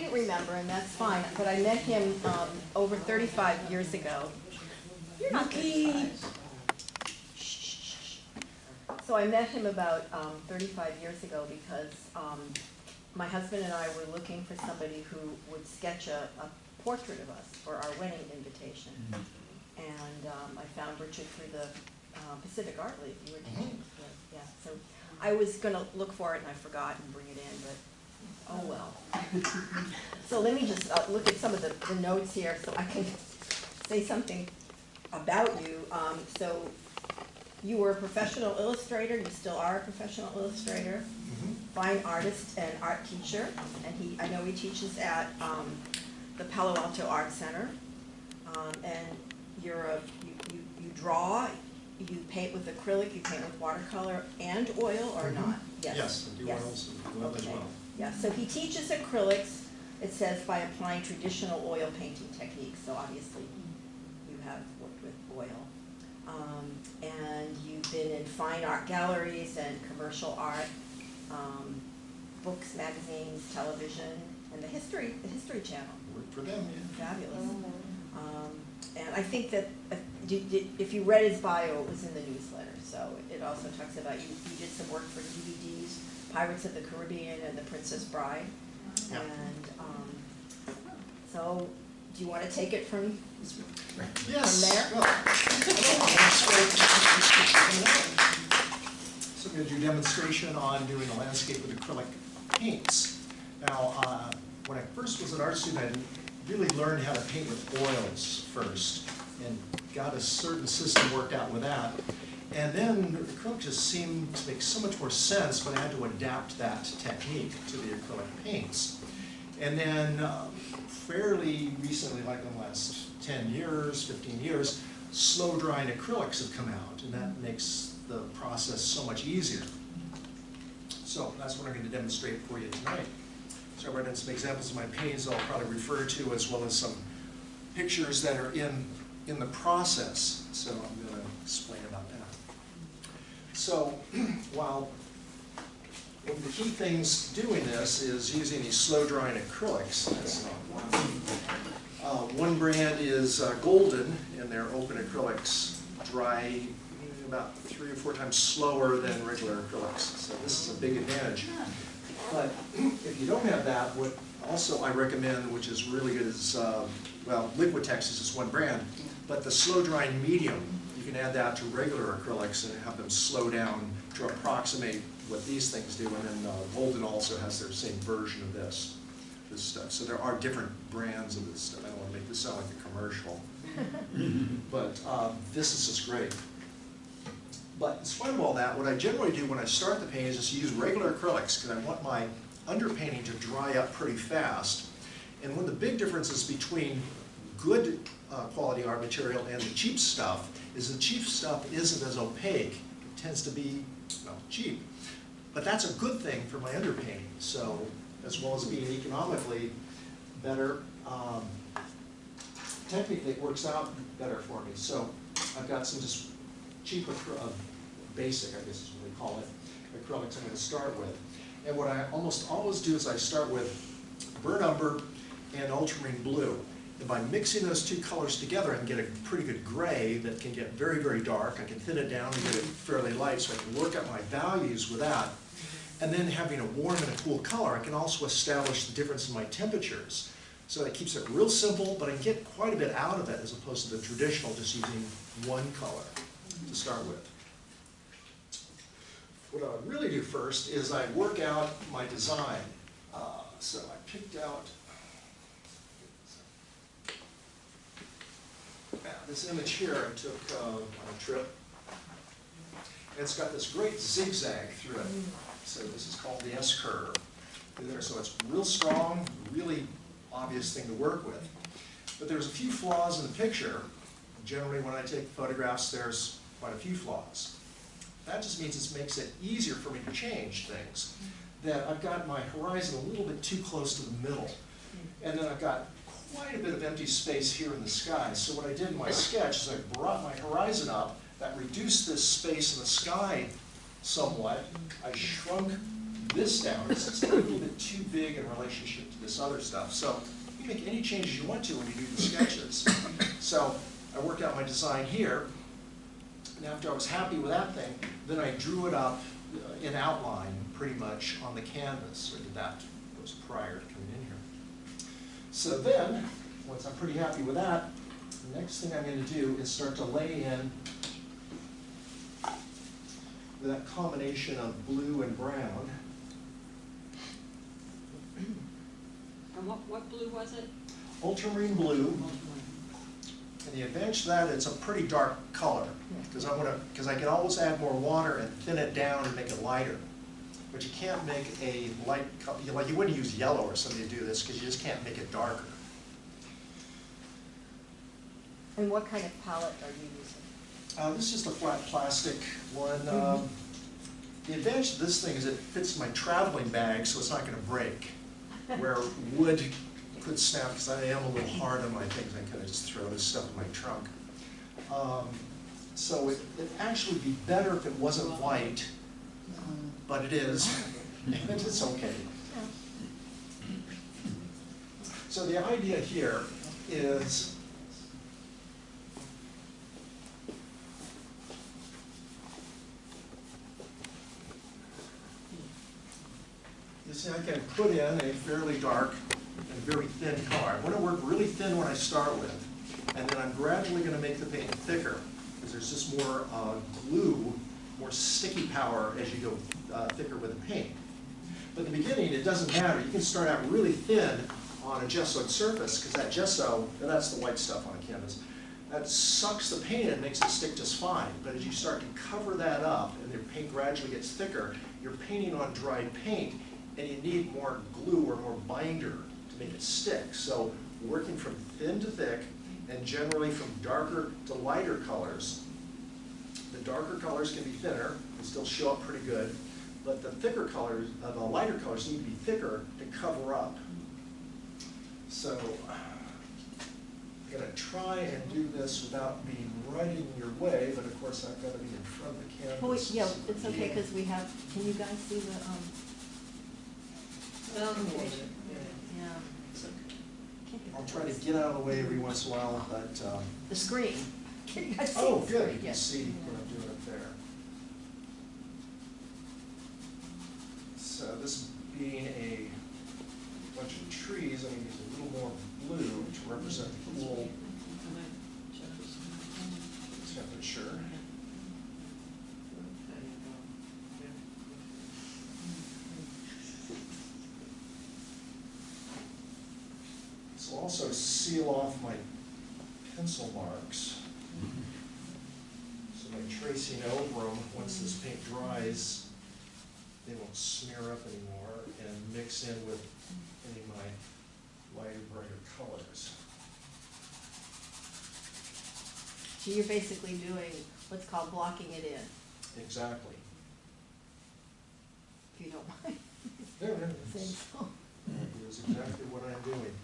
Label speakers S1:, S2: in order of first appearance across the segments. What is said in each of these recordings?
S1: didn't remember, and that's fine, but I met him over 35 years ago.
S2: You're not 35.
S1: So I met him about 35 years ago because my husband and I were looking for somebody who would sketch a portrait of us for our wedding invitation. And I found Richard through the Pacific Art League. You were teaching. Yeah. So I was going to look for it and I forgot and bring it in, but oh well. So let me just look at some of the notes here so I can say something about you. So you were a professional illustrator. You still are a professional illustrator. Fine artist and art teacher. And I know he teaches at the Palo Alto Art Center. And you draw. You paint with acrylic, you paint with watercolor and oil, or not?
S3: Yes, I do oils and oil as well.
S1: Yeah, so he teaches acrylics, it says, by applying traditional oil painting techniques. So obviously you have worked with oil. And you've been in fine art galleries and commercial art, books, magazines, television, and the History Channel.
S3: Worked for them, yeah.
S1: Fabulous. And I think that if you read his bio, it was in the newsletter. So it also talks about you did some work for DVDs, Pirates of the Caribbean and The Princess Bride.
S3: Yeah.
S1: And so do you want to take it from
S3: Yes.
S1: there?
S3: Well, so I'm going to do a demonstration on doing a landscape with acrylic paints. Now, when I first was an art student, I really learned how to paint with oils first and got a certain system worked out with that. And then acrylic just seemed to make so much more sense, but I had to adapt that technique to the acrylic paints. And then fairly recently, like in the last 10 years, 15 years, slow drying acrylics have come out, and that makes the process so much easier. So that's what I'm going to demonstrate for you tonight. So I brought in some examples of my paintings I'll probably refer to, as well as some pictures that are in the process. So I'm going to explain about that. So while one of the key things doing this is using these slow drying acrylics. That's one brand is Golden, and their open acrylics dry about 3 or 4 times slower than regular acrylics. So this is a big advantage. But if you don't have that, what also I recommend, which is really good, is, well, Liquitex is just one brand, but the slow drying medium, you can add that to regular acrylics and have them slow down to approximate what these things do. And then Golden also has their same version of this stuff. So there are different brands of this stuff. I don't want to make this sound like a commercial, but this is just great. But in spite of all that, what I generally do when I start the painting is just use regular acrylics because I want my underpainting to dry up pretty fast. And one of the big differences between good quality art material and the cheap stuff is the cheap stuff isn't as opaque. It tends to be, well, cheap. But that's a good thing for my underpainting. So as well as being economically better, technically it works out better for me. So I've got some just cheap, basic, I guess is what we call it, acrylics I'm going to start with. And what I almost always do is I start with burnt umber and ultramarine blue. And by mixing those two colors together, I can get a pretty good gray that can get very, very dark. I can thin it down and get it fairly light, so I can work out my values with that. And then having a warm and a cool color, I can also establish the difference in my temperatures. So that keeps it real simple, but I can get quite a bit out of it as opposed to the traditional just using one color to start with. What I really do first is I work out my design. So I picked out this image here I took on a trip. And it's got this great zigzag through it. So this is called the S-curve. So it's real strong, really obvious thing to work with. But there's a few flaws in the picture. Generally when I take photographs, there's quite a few flaws. That just means it makes it easier for me to change things. That I've got my horizon a little bit too close to the middle. And then I've got quite a bit of empty space here in the sky. So what I did in my sketch is I brought my horizon up. That reduced this space in the sky somewhat. I shrunk this down. It's a little bit too big in relationship to this other stuff. So you make any changes you want to when you do the sketches. So I worked out my design here, and after I was happy with that thing, then I drew it up in outline pretty much on the canvas. I did that was prior to coming in here. So then, once I'm pretty happy with that, the next thing I'm going to do is start to lay in with that combination of blue and brown.
S2: And what blue was it?
S3: Ultramarine blue. And the advantage to that, it's a pretty dark color, because I can always add more water and thin it down and make it lighter. But you can't make a light color, like you wouldn't use yellow or something to do this, because you just can't make it darker.
S1: And what kind of palette are you using?
S3: This is just a flat plastic one. The advantage of this thing is it fits my traveling bag, so it's not going to break. Where wood could snap, because I am a little hard on my things. I kind of just throw this stuff in my trunk. So it'd actually be better if it wasn't white, but it is, and it's okay. So the idea here is you see, I can put in a fairly dark and very thin color. I want to work really thin when I start with, and then I'm gradually going to make the paint thicker, because there's just more glue, more sticky power as you go thicker with the paint. But in the beginning, it doesn't matter. You can start out really thin on a gessoed surface, because that gesso, that's the white stuff on a canvas, that sucks the paint and makes it stick just fine. But as you start to cover that up and your paint gradually gets thicker, you're painting on dried paint, and you need more glue or more binder to make it stick. So working from thin to thick, and generally from darker to lighter colors. The darker colors can be thinner and still show up pretty good, but the thicker colors, the lighter colors need to be thicker to cover up. So I'm going to try and do this without being right in your way, but of course I've got to be in front of the canvas.
S1: Oh, wait, yeah, it's okay, because we have, can you guys see the, yeah.
S3: I'll try to get out of the way every once in a while, but
S1: The screen. Can you guys see
S3: oh,
S1: the
S3: good,
S1: screen?
S3: you can see what I'm doing up there. So this being a bunch of trees, I'm going to use a little more blue to represent the cool temperature. This will also seal off my pencil marks. So by tracing over them, once this paint dries, they won't smear up anymore and mix in with any of my lighter, brighter colors.
S1: So you're basically doing what's called blocking it in,
S3: Exactly.
S1: if you don't mind
S3: No, no,
S1: saying
S3: it's,
S1: so.
S3: it's exactly what I'm doing.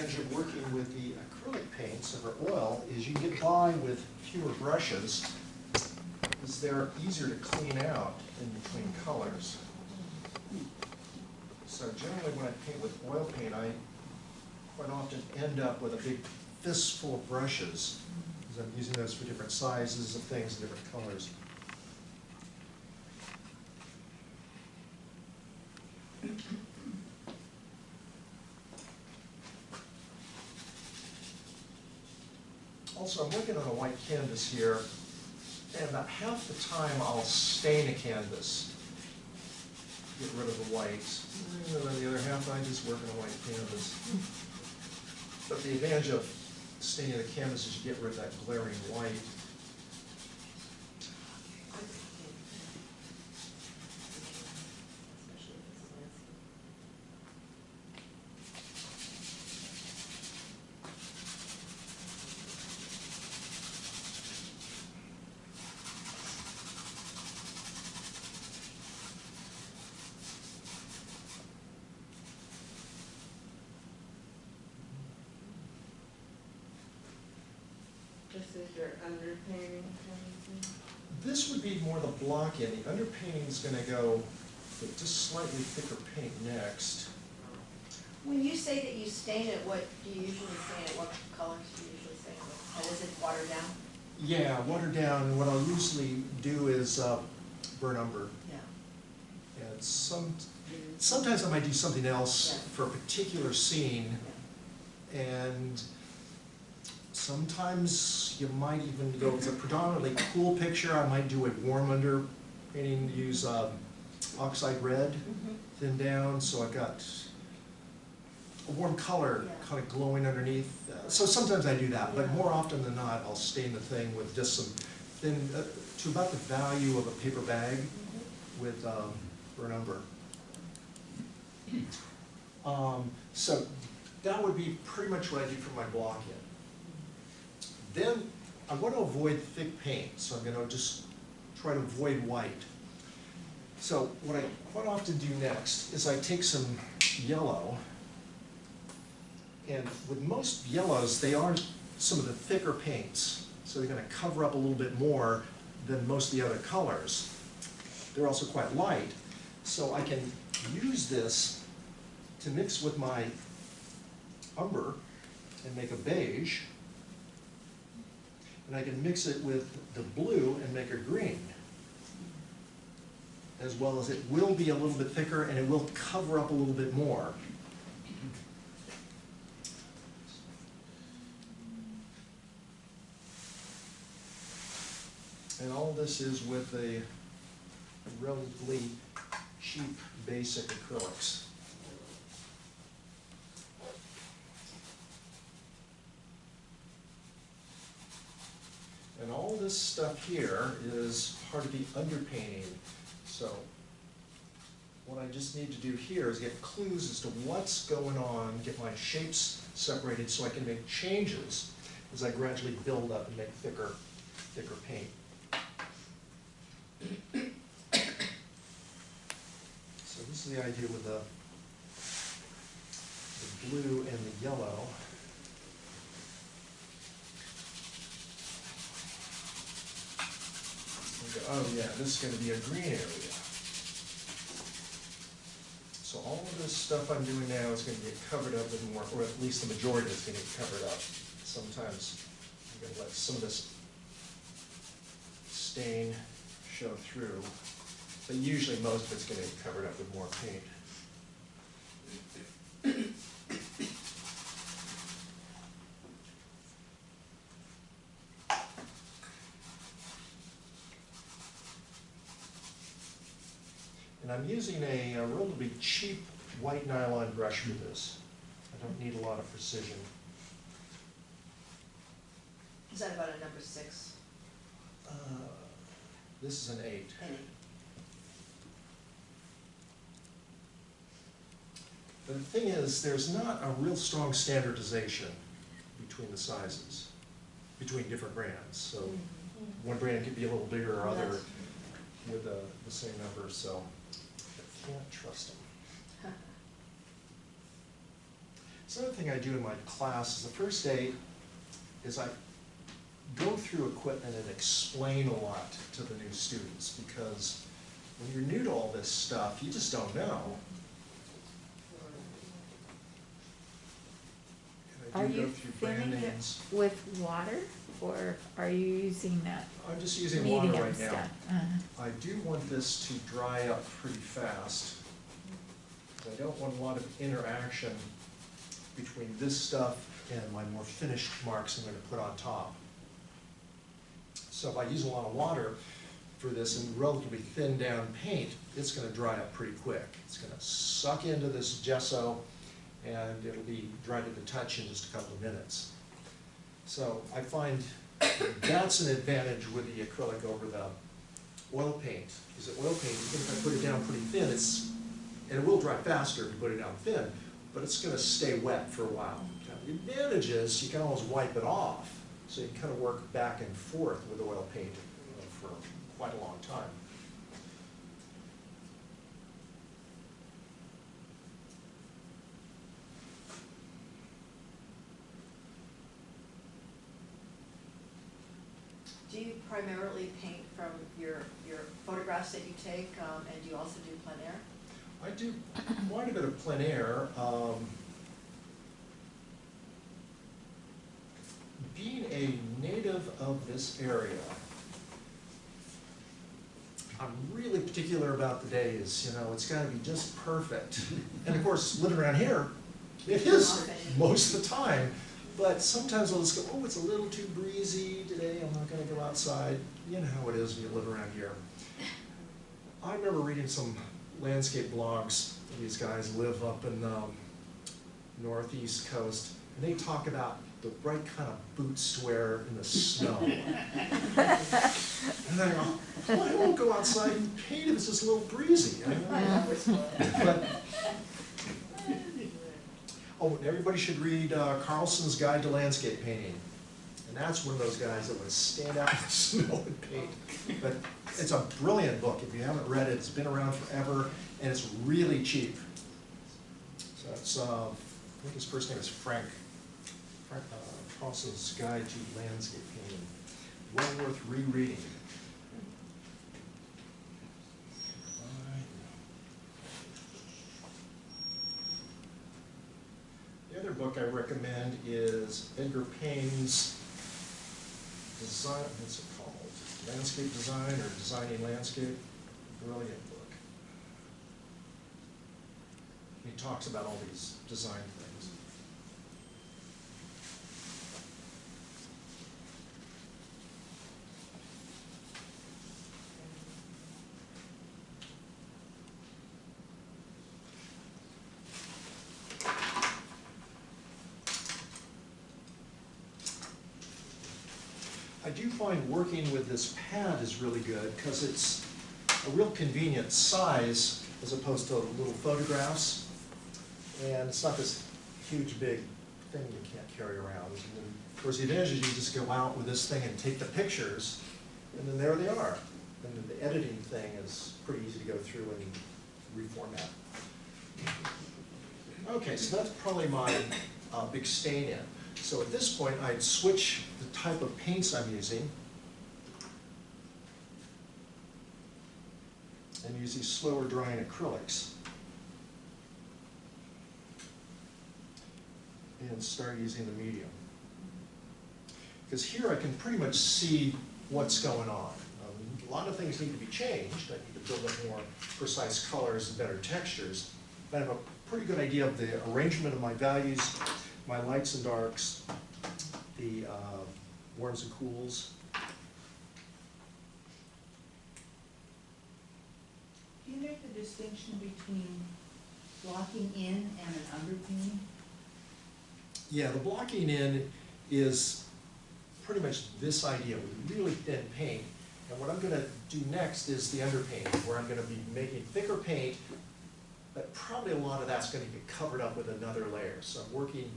S3: Of working with the acrylic paints over oil is you can get by with fewer brushes, because they're easier to clean out in between colors. So generally when I paint with oil paint, I quite often end up with a big fistful of brushes, because I'm using those for different sizes of things and different colors. Also, I'm working on a white canvas here, and about half the time I'll stain a canvas, get rid of the whites, and then the other half I just work on a white canvas. But the advantage of staining the canvas is you get rid of that glaring white.
S4: is your underpainting kind
S3: This would be more the block end. The underpainting's gonna go with just slightly thicker paint next.
S1: When you say that you stain it, what do you usually stain it? What colors do you usually stain it with? And is it watered down?
S3: Yeah, watered down. What I'll usually do is burn umber.
S1: Yeah.
S3: And sometimes I might do something else
S1: Yeah.
S3: for a particular scene.
S1: Yeah.
S3: And sometimes you might even go, if it's a predominantly cool picture, I might do a warm under painting, use oxide red, thin down, so I've got a warm color
S1: Yeah.
S3: kind of glowing underneath. So sometimes I do that, but more often than not, I'll stain the thing with just some thin, to about the value of a paper bag with burn umber. So that would be pretty much what I do for my block in. Then I want to avoid thick paint, so I'm going to just try to avoid white. So what I quite often do next is I take some yellow, and with most yellows, they are some of the thicker paints, so they're going to cover up a little bit more than most of the other colors. They're also quite light, so I can use this to mix with my umber and make a beige, and I can mix it with the blue and make a green, as well as it will be a little bit thicker and it will cover up a little bit more. And all this is with a relatively cheap basic acrylics. And all this stuff here is part of the underpainting. So what I just need to do here is get clues as to what's going on, get my shapes separated so I can make changes as I gradually build up and make thicker paint. So this is the idea with the blue and the yellow. Oh yeah, this is going to be a green area. So all of this stuff I'm doing now is going to get covered up with more, or at least the majority is going to get covered up. Sometimes I'm going to let some of this stain show through, but usually most of it's going to get covered up with more paint. And I'm using a relatively cheap white nylon brush for this. I don't need a lot of precision.
S1: Is that about a number 6?
S3: This is an 8.
S1: Any?
S3: But the thing is, there's not a real strong standardization between the sizes, between different brands. So one brand could be a little bigger or other with the same number, so I can't trust them. So another thing I do in my class is the first day is I go through equipment and explain a lot to the new students, because when you're new to all this stuff, you just don't know. And I
S5: Are
S3: do go
S5: you
S3: through brand
S5: thinning it
S3: names.
S5: with water, or are you using that
S3: I'm just using water
S5: medium
S3: right now.
S5: stuff?
S3: I do want this to dry up pretty fast. I don't want a lot of interaction between this stuff and my more finished marks I'm going to put on top. So if I use a lot of water for this and relatively thin down paint, it's going to dry up pretty quick. It's going to suck into this gesso and it'll be dry to the touch in just a couple of minutes. So I find that's an advantage with the acrylic over the oil paint. Because the oil paint, even if I put it down pretty thin, and it will dry faster if you put it down thin, but it's going to stay wet for a while. Now, the advantage is you can always wipe it off, so you kind of work back and forth with oil paint for quite a long time.
S1: Do you primarily paint from your photographs that you take, and do you also do plein air?
S3: I do quite a bit of plein air. Being a native of this area, I'm really particular about the days, you know, it's gotta be just perfect. And of course, living around here, it is most of the time. But sometimes I'll just go, oh, it's a little too breezy today, I'm not gonna go outside. You know how it is when you live around here. I remember reading some landscape blogs. These guys live up in northeast coast, and they talk about the right kind of boots to wear in the snow. And I go, well, I won't go outside and paint if it's just a little breezy. But, oh, and everybody should read Carlson's Guide to Landscape Painting. And that's one of those guys that would stand out in the snow and paint. But it's a brilliant book. If you haven't read it, it's been around forever, and it's really cheap. So it's, I think his first name is Frank. Carlson's Guide to Landscape Painting. Well worth rereading. The other book I recommend is Edgar Payne's Design, what's it called? Landscape Design or Designing Landscape. Brilliant book. He talks about all these design things. I do find working with this pad is really good because it's a real convenient size as opposed to little photographs. And it's not this huge big thing you can't carry around. And then, of course, the advantage is you just go out with this thing and take the pictures, and then there they are. And then the editing thing is pretty easy to go through and reformat. Okay, so that's probably my big stain in. So at this point, I'd switch the type of paints I'm using and use these slower drying acrylics. And start using the medium. Because here I can pretty much see what's going on. A lot of things need to be changed. I need to build up more precise colors and better textures. But I have a pretty good idea of the arrangement of my values, my lights and darks, the warms and cools.
S6: Do you make the distinction between blocking in and an underpainting?
S3: Yeah, the blocking in is pretty much this idea with really thin paint. And what I'm going to do next is the underpainting, where I'm going to be making thicker paint, but probably a lot of that's going to get covered up with another layer. So I'm working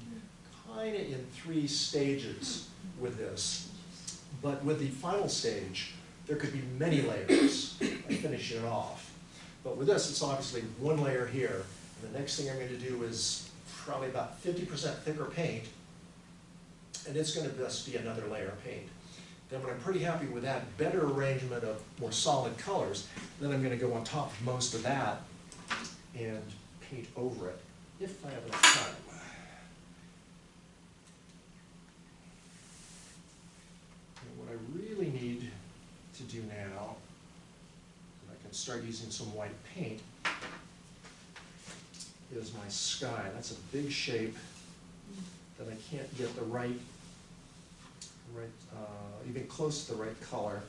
S3: kind of in 3 stages with this. But with the final stage, there could be many layers by finishing it off. But with this, it's obviously 1 layer here. And the next thing I'm going to do is probably about 50% thicker paint, and it's going to just be another layer of paint. Then when I'm pretty happy with that better arrangement of more solid colors, then I'm going to go on top of most of that and paint over it, if I have enough time. And what I really need to do now, and I can start using some white paint, is my sky. That's a big shape that I can't get the right, even close to the right color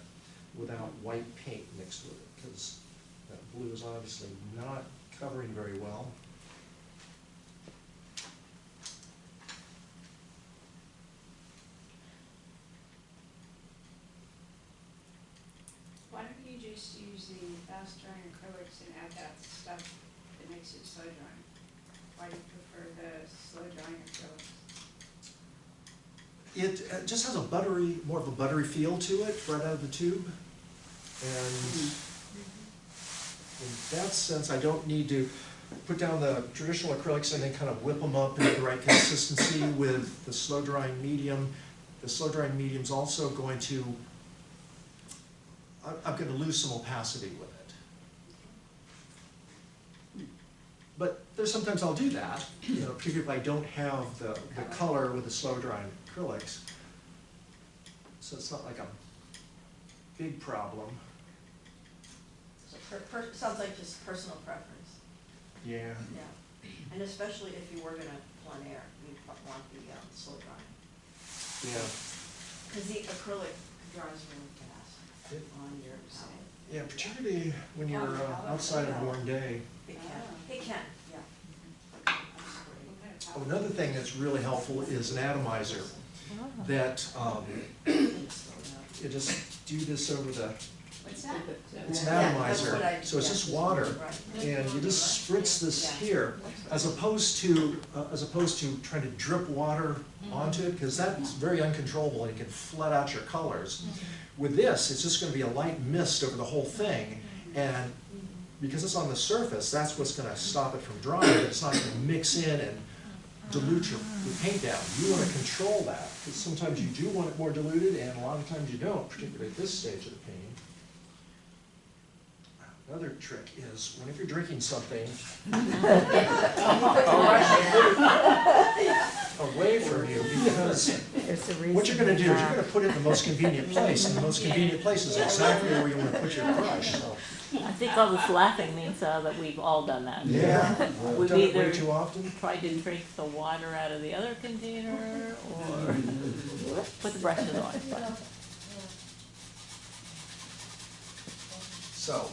S3: without white paint mixed with it, because that blue is obviously not covering very well.
S2: Why don't you just use the fast drying acrylics and add that stuff that makes it slow drying? Why do you prefer the slow drying acrylics?
S3: It just has a buttery, more of a buttery feel to it right out of the tube. And in that sense, I don't need to put down the traditional acrylics and then kind of whip them up into the right consistency with the slow drying medium. The slow drying medium is also going to I'm gonna lose some opacity with it. But there's sometimes I'll do that, you know, particularly if I don't have the color with the slow drying acrylics. So it's not like a big problem.
S1: So sounds like just personal preference,
S3: Yeah.
S1: yeah. And especially if you were gonna plein air, you'd want the slow drying.
S3: Yeah.
S1: Because the acrylic dries really fast
S3: It-
S1: on your palette.
S3: Yeah, particularly when you're outside on a warm day.
S1: It can, it can, yeah.
S3: Oh, another thing that's really helpful is an atomizer that, you just do this over the,
S2: What's that?
S3: it's an
S1: Yeah, that's what
S3: atomizer, so it's
S1: yeah.
S3: just water.
S1: Right.
S3: And you just spritz this here, as opposed to trying to drip water onto it, because that's very uncontrollable and you can flood out your colors. With this, it's just gonna be a light mist over the whole thing, and because it's on the surface, that's what's gonna stop it from drying, but it's not gonna mix in and dilute your paint down. You wanna control that, because sometimes you do want it more diluted, and a lot of times you don't, particularly at this stage of the painting. Another trick is, whenever you're drinking something away from you, because
S5: There's a reason.
S3: what you're gonna do is you're
S5: for
S3: gonna put it in the most convenient place, and the most convenient place is exactly where you wanna put your brush, so.
S7: I think all this laughing means that we've all done that.
S3: Yeah,
S7: We've
S3: done it way
S7: either
S3: too often.
S7: tried to drink the water out of the other container or put the brushes on.
S3: So,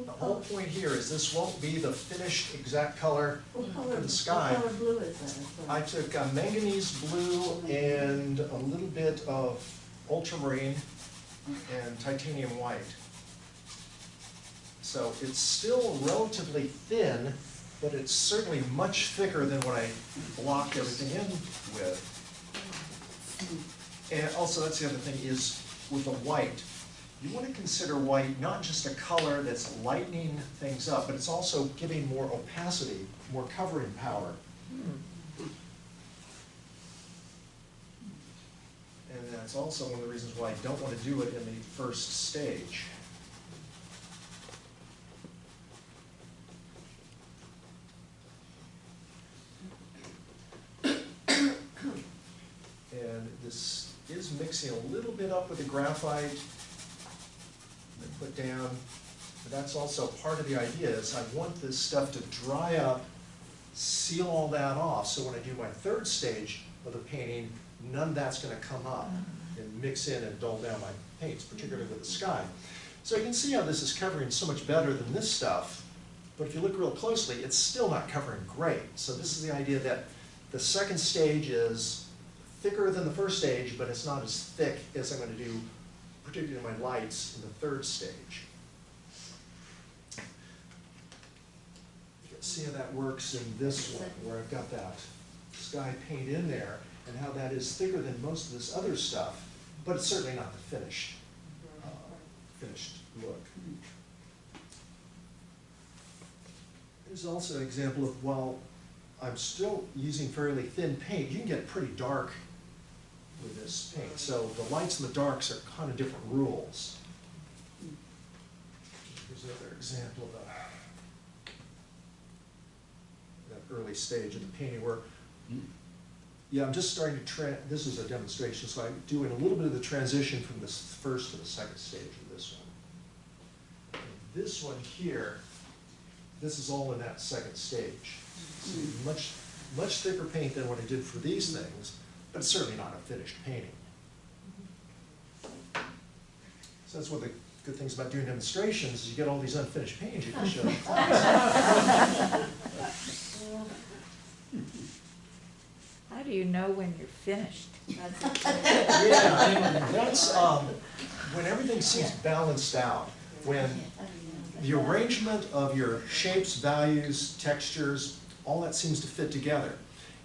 S3: the whole point here is this won't be the finished exact color for the sky.
S4: What color blue is that?
S3: I took manganese blue and a little bit of ultramarine and titanium white. So it's still relatively thin, but it's certainly much thicker than what I blocked everything in with. And also, that's the other thing, is with the white, you want to consider white not just a color that's lightening things up, but it's also giving more opacity, more covering power. And that's also one of the reasons why I don't want to do it in the first stage. And this is mixing a little bit up with the graphite I put down. But that's also part of the idea, is I want this stuff to dry up, seal all that off, so when I do my third stage of the painting, none of that's gonna come up and mix in and dull down my paints, particularly with the sky. So you can see how this is covering so much better than this stuff, but if you look real closely, it's still not covering great. So this is the idea that the second stage is thicker than the first stage, but it's not as thick as I'm gonna do, particularly my lights, in the third stage. You can see how that works in this one, where I've got that sky paint in there, and how that is thicker than most of this other stuff, but it's certainly not the finished look. There's also an example of, while I'm still using fairly thin paint, you can get pretty dark with this paint. So the lights and the darks are kind of different rules. Here's another example of that early stage of the painting where, yeah, I'm just starting to, this is a demonstration, so I'm doing a little bit of the transition from this first to the second stage of this one. And this one here, this is all in that second stage. So much thicker paint than what I did for these things, but it's certainly not a finished painting. So that's one of the good things about doing demonstrations, is you get all these unfinished paintings you can show in class.
S5: How do you know when you're finished?
S3: Yeah, that's when everything seems balanced out, when the arrangement of your shapes, values, textures, all that seems to fit together.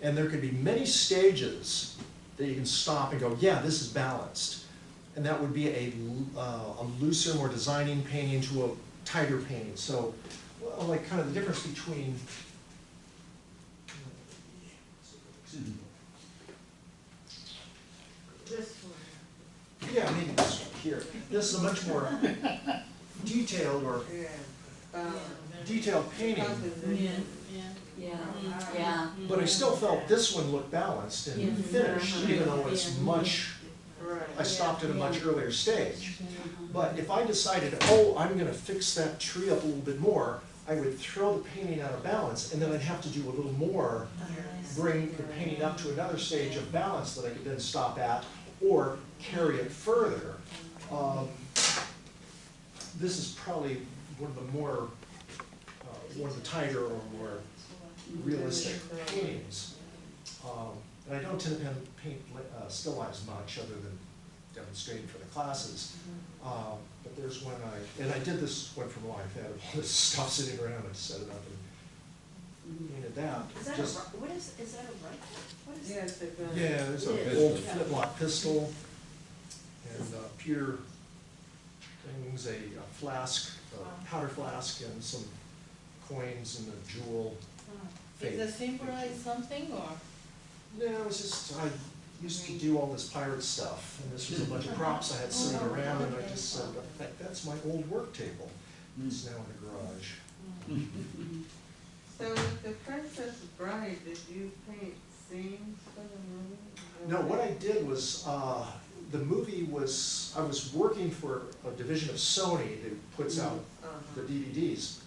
S3: And there could be many stages that you can stop and go, yeah, this is balanced. And that would be a looser, more designing painting to a tighter painting. So, well, like kind of the difference between
S4: This one.
S3: yeah, maybe this one here. This is a much more detailed or detailed painting,
S4: Composition.
S5: Yeah.
S3: but I still felt this one looked balanced and finished, even though it's much,
S4: Right.
S3: I stopped at a much earlier stage. But if I decided, oh, I'm gonna fix that tree up a little bit more, I would throw the painting out of balance, and then I'd have to do a little more, bring the painting up to another stage of balance that I could then stop at, or carry it further. This is probably one of the more, one of the tighter or more realistic paintings. And I don't tend to paint still lifes much, other than demonstrating for the classes. But there's one and I did this one from life. I had all this stuff sitting around, I set it up and painted that.
S1: Is that
S3: Just-
S1: what is that a rifle? What is that?
S4: Yes, they've done.
S3: Yeah, there's
S1: It
S3: an
S1: is.
S3: old flintlock pistol and pewter things, a flask, a powder flask, and some coins and a jewel.
S4: Is it symbolize something or?
S3: No, it was just, I used to do all this pirate stuff, and this was a bunch of props I had sitting around, and I just said, that's my old work table. It's now in the garage.
S4: So with the Princess Bride, did you paint scenes for the movie?
S3: No, what I did was, the movie was, I was working for a division of Sony that puts out the DVDs.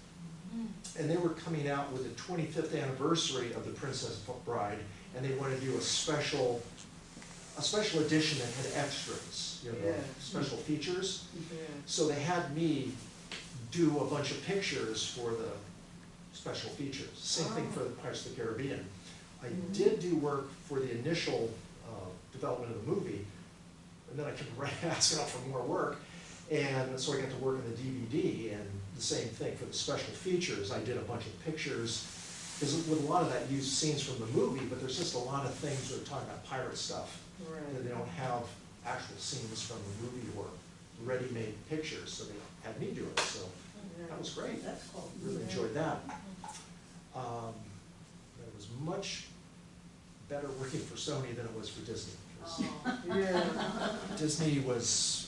S3: And they were coming out with the 25th anniversary of The Princess Bride, and they wanted to do a special edition that had extras, you know,
S4: Yeah.
S3: special features.
S4: Yeah.
S3: So they had me do a bunch of pictures for the special features. Same thing for the Pirates of the Caribbean. I did do work for the initial development of the movie, and then I kept asking out for more work. And so I got to work on the DVD, and the same thing for the special features. I did a bunch of pictures, because with a lot of that used scenes from the movie, but there's just a lot of things that are talking about pirate stuff.
S4: Right.
S3: That they don't have actual scenes from the movie or ready-made pictures, so they had me do it, so that was great.
S1: That's cool.
S3: Really enjoyed that. It was much better working for Sony than it was for Disney. 'Cause
S4: Yeah,
S3: Disney was,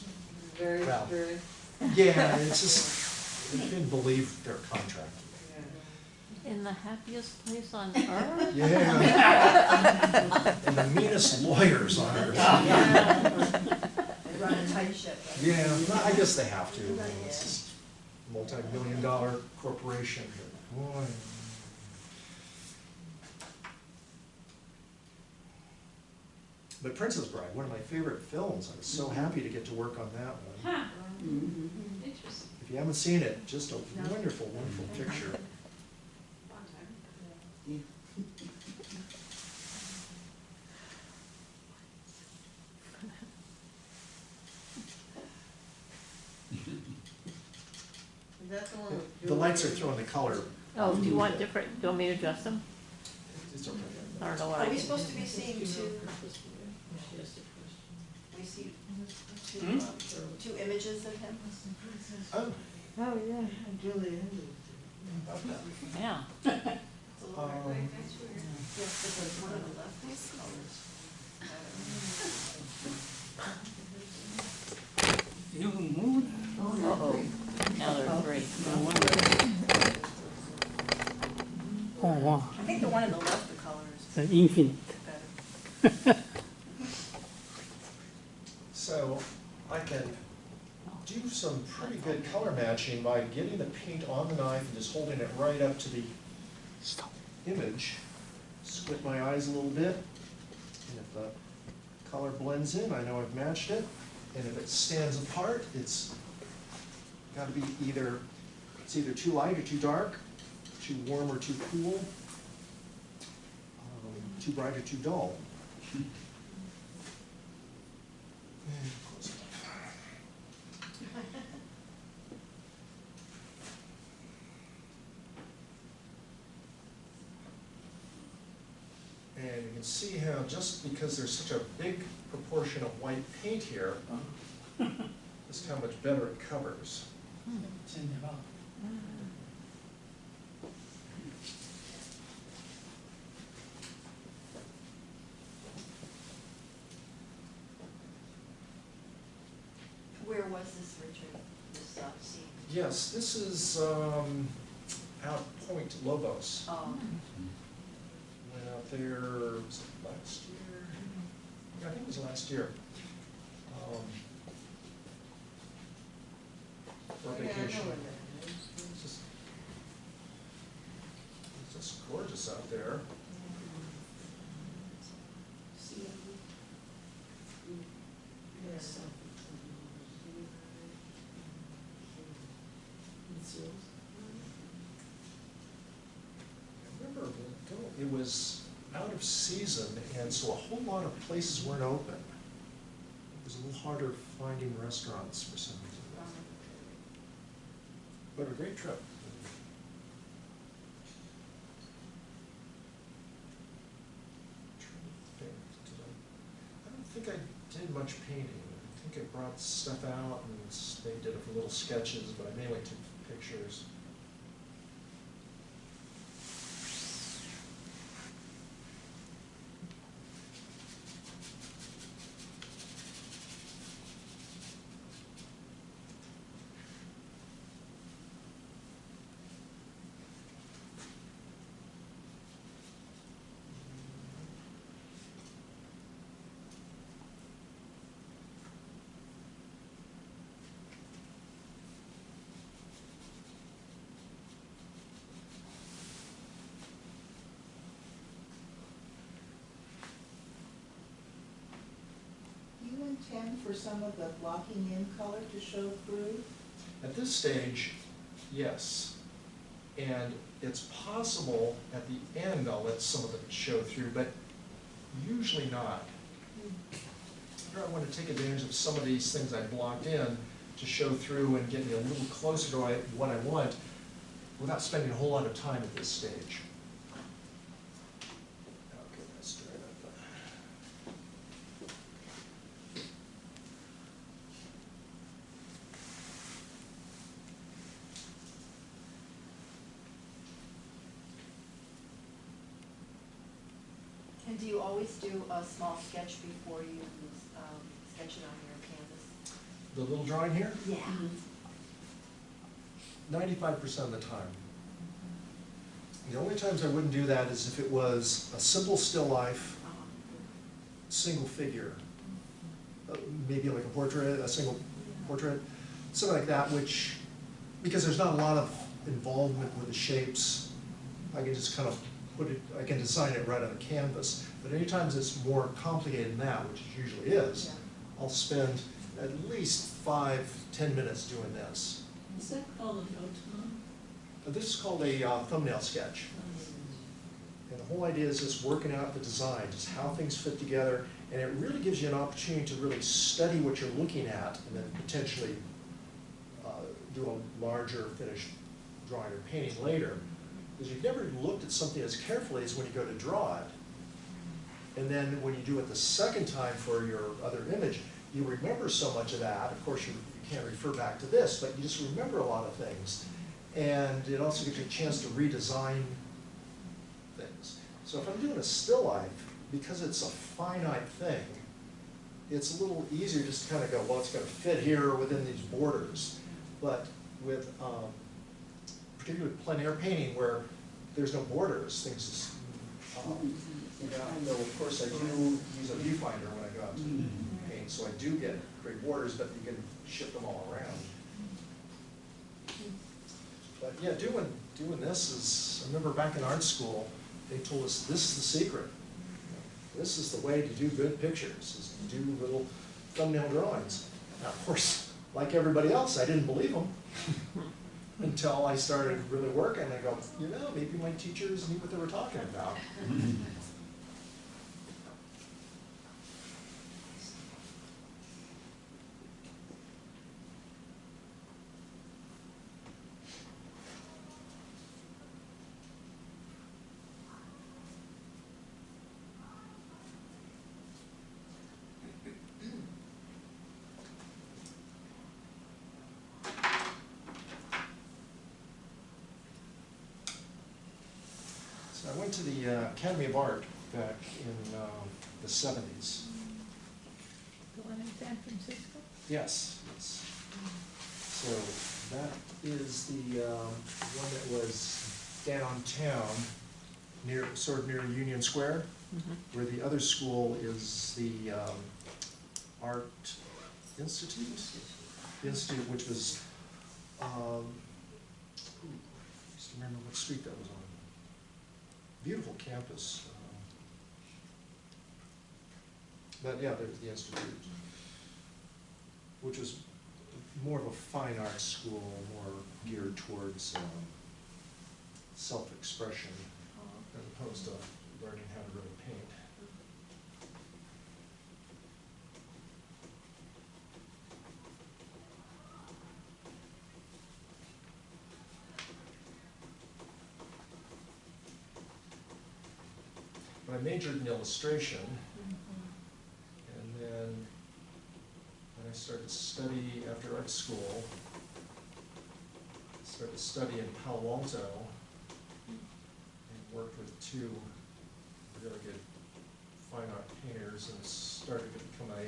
S4: very
S3: Well.
S4: strict.
S3: yeah, it's just, they didn't believe their contract.
S7: In the happiest place on earth?
S3: Yeah. And the meanest lawyers on earth.
S1: They run a tight ship, right?
S3: Yeah, well, I guess they have to. I mean, it's just a multi-million-dollar corporation, but boy. But Princess Bride, one of my favorite films. I was so happy to get to work on that one.
S2: Interesting.
S3: If you haven't seen it, just a wonderful, wonderful picture.
S2: Fun time.
S4: Is that the one with
S3: The lights are
S4: Julia?
S3: throwing the color.
S7: Oh, do you want different, do you want me to adjust them?
S3: It's okay.
S7: I don't know what I
S1: Are we
S7: can.
S1: supposed to be seeing two, we see two images of him?
S3: Oh,
S4: Oh, yeah, Julia.
S7: Yeah.
S1: It's a little
S3: Um,
S1: hard.
S2: That's weird.
S1: Yes, because one of the left is colors.
S8: You moved?
S7: Uh-oh, now they're three.
S8: Oh, wow,
S1: I think the one on the left, the color is
S8: the infinite.
S1: better.
S3: So I can do some pretty good color matching by getting the paint on the knife and just holding it right up to the
S8: Stop.
S3: image. Squint my eyes a little bit. And if the color blends in, I know I've matched it. And if it stands apart, it's got to be either too light or too dark, too warm or too cool, too bright or too dull. And close it up. And you can see how just because there's such a big proportion of white paint here, just how much better it covers.
S1: Where was this, Richard, this scene?
S3: Yes, this is out Point Lobos. Went out there, was it last year? Yeah, I think it was last year. For
S4: Oh, yeah, I know
S3: vacation.
S4: where that is.
S3: It's just gorgeous out there.
S4: Yes.
S3: I remember it was out of season, and so a whole lot of places weren't open. It was a little harder finding restaurants for some reason. But a great trip. I don't think I did much painting. I think I brought stuff out and they did a little sketches, but I mainly took pictures.
S6: You intend for some of the blocking in color to show through?
S3: At this stage, yes. And it's possible at the end I'll let some of it show through, but usually not. Here I want to take advantage of some of these things I blocked in to show through and get me a little closer to what I want without spending a whole lot of time at this stage. Okay, that's straight up.
S1: And do you always do a small sketch before you sketch it on your canvas?
S3: The little drawing here,
S1: Yeah.
S3: 95% of the time. The only times I wouldn't do that is if it was a simple still life, single figure, maybe like a portrait, a single portrait, something like that, which, because there's not a lot of involvement with the shapes, I can just kind of put it, I can design it right on the canvas. But any times it's more complicated than that, which it usually is,
S1: Yeah.
S3: I'll spend at least 5-10 minutes doing this.
S9: Is that called a note?
S3: This is called a thumbnail sketch. And the whole idea is just working out the design, just how things fit together, and it really gives you an opportunity to really study what you're looking at and then potentially do a larger finished drawing or painting later. Because you've never looked at something as carefully as when you go to draw it. And then when you do it the second time for your other image, you remember so much of that. Of course, you can't refer back to this, but you just remember a lot of things. And it also gives you a chance to redesign things. So if I'm doing a still life, because it's a finite thing, it's a little easier just to kind of go, well, it's going to fit here within these borders. But with particularly plein air painting where there's no borders, things just, though of course I do use a viewfinder when I go out to paint, so I do get great borders, but you can shift them all around. But yeah, doing this is, I remember back in art school, they told us this is the secret. This is the way to do good pictures, is to do little thumbnail drawings. Now, of course, like everybody else, I didn't believe them until I started really working. I go, you know, maybe my teachers knew what they were talking about. So I went to the Academy of Art back in the 70s.
S5: The one in San Francisco?
S3: Yes, yes. So that is the one that was downtown, sort of near Union Square, where the other school is the Art Institute, which was, I used to remember what street that was on. Beautiful campus. But yeah, there's the Institute, which was more of a fine arts school, more geared towards self-expression as opposed to learning how to really paint. But I majored in illustration, and then when I started to study after art school, started to study in Palo Alto, and worked with two really good fine art painters, and started to become a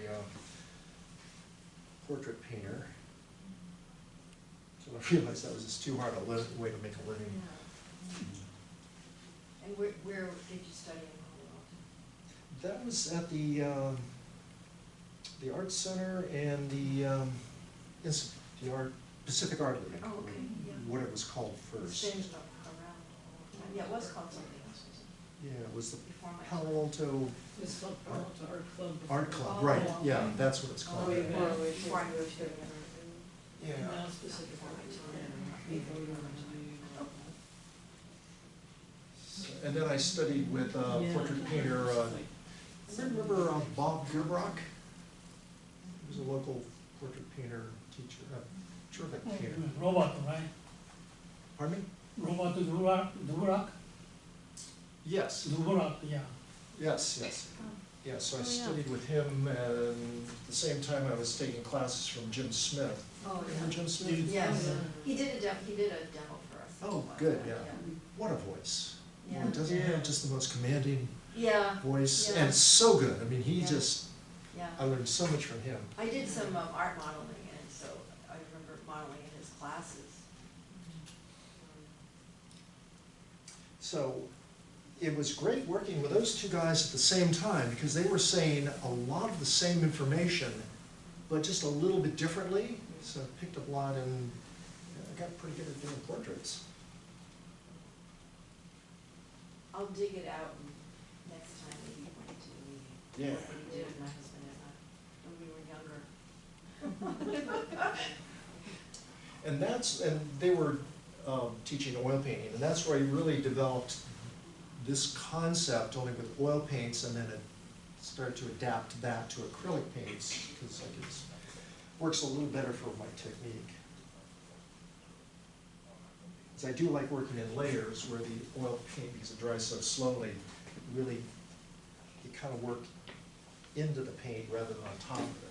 S3: portrait painter. So I realized that was just too hard a way to make a living.
S1: And where did you study in Palo Alto?
S3: That was at the Art Center and the Pacific Art League,
S1: Oh, okay, yeah.
S3: what it was called first.
S1: It's been around the whole time. Yeah, it was called something else, wasn't
S3: Yeah, it was the
S1: it? Before my.
S3: Palo Alto
S6: It's called Palo Alto Art Club.
S3: Art Club,
S1: Oh,
S3: right,
S1: okay.
S3: yeah, that's what it's called.
S1: Oh, yeah.
S3: Yeah.
S1: Before I moved here.
S3: Yeah.
S6: Now specific art.
S3: And then I studied with portrait painter, remember Bob Gerbrock? He was a local portrait painter teacher, terrific painter.
S8: Robot, right?
S3: Pardon me?
S8: Robot Durak?
S3: Yes,
S8: Durak, yeah.
S3: yes. Yeah, so I studied with him, and at the same time I was taking classes from Jim Smith.
S1: Oh,
S3: Remember
S1: yeah.
S3: Jim Smith?
S1: Yes, he did a demo for us.
S3: Oh, good, yeah. What a voice.
S1: Yeah.
S3: Boy, doesn't he have just the most commanding
S1: Yeah,
S3: voice?
S1: Yeah.
S3: And so good. I mean, he
S1: Yeah.
S3: just,
S1: yeah.
S3: I learned so much from him.
S1: I did some art modeling, and so I remember modeling in his classes.
S3: So it was great working with those two guys at the same time, because they were saying a lot of the same information, but just a little bit differently. So I picked up a lot, and I got pretty good at doing portraits.
S1: I'll dig it out and next time maybe point to the meeting.
S3: Yeah.
S1: What he did, my husband and I, when we were younger.
S3: And they were teaching oil painting, and that's where I really developed this concept only with oil paints, and then it started to adapt that to acrylic paints, because like it works a little better for my technique. Because I do like working in layers where the oil paint, because it dries so slowly, really, you kind of work into the paint rather than on top of it.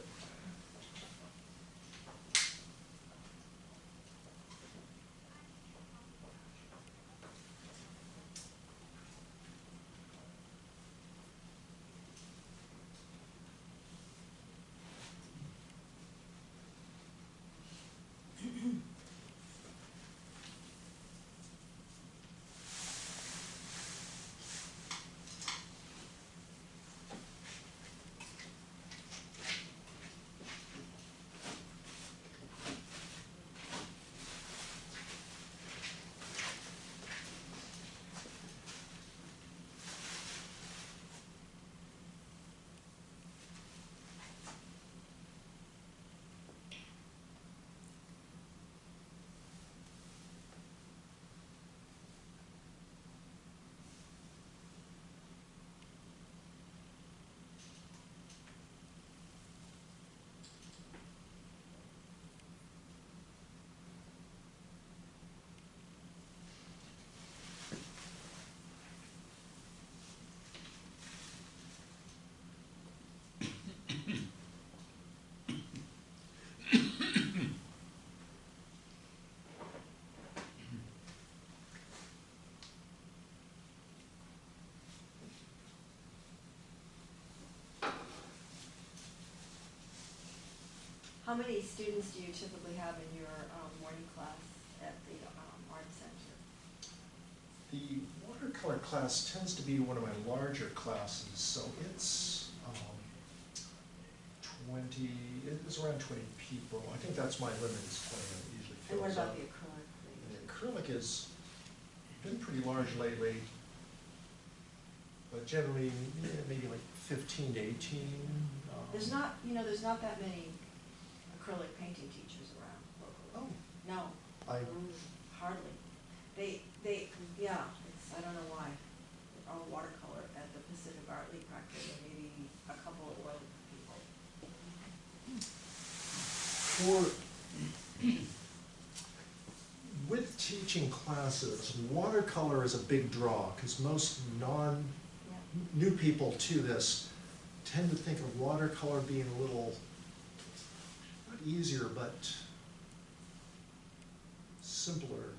S1: How many students do you typically have in your morning class at the art center?
S3: The watercolor class tends to be one of my larger classes, so it's 20, it's around 20 people. I think that's my limit is 20, it usually
S1: And what
S3: fills
S1: about
S3: up.
S1: the acrylic?
S3: And the acrylic has been pretty large lately, but generally maybe like 15 to 18.
S1: There's not, there's not that many acrylic painting teachers around locally.
S3: Oh,
S1: No,
S3: I,
S1: hardly. I don't know why. They're all watercolor at the Pacific Art League practically, maybe a couple of oil people.
S3: with teaching classes, watercolor is a big draw, because most new people to this tend to think of watercolor being a little, not easier, but simpler,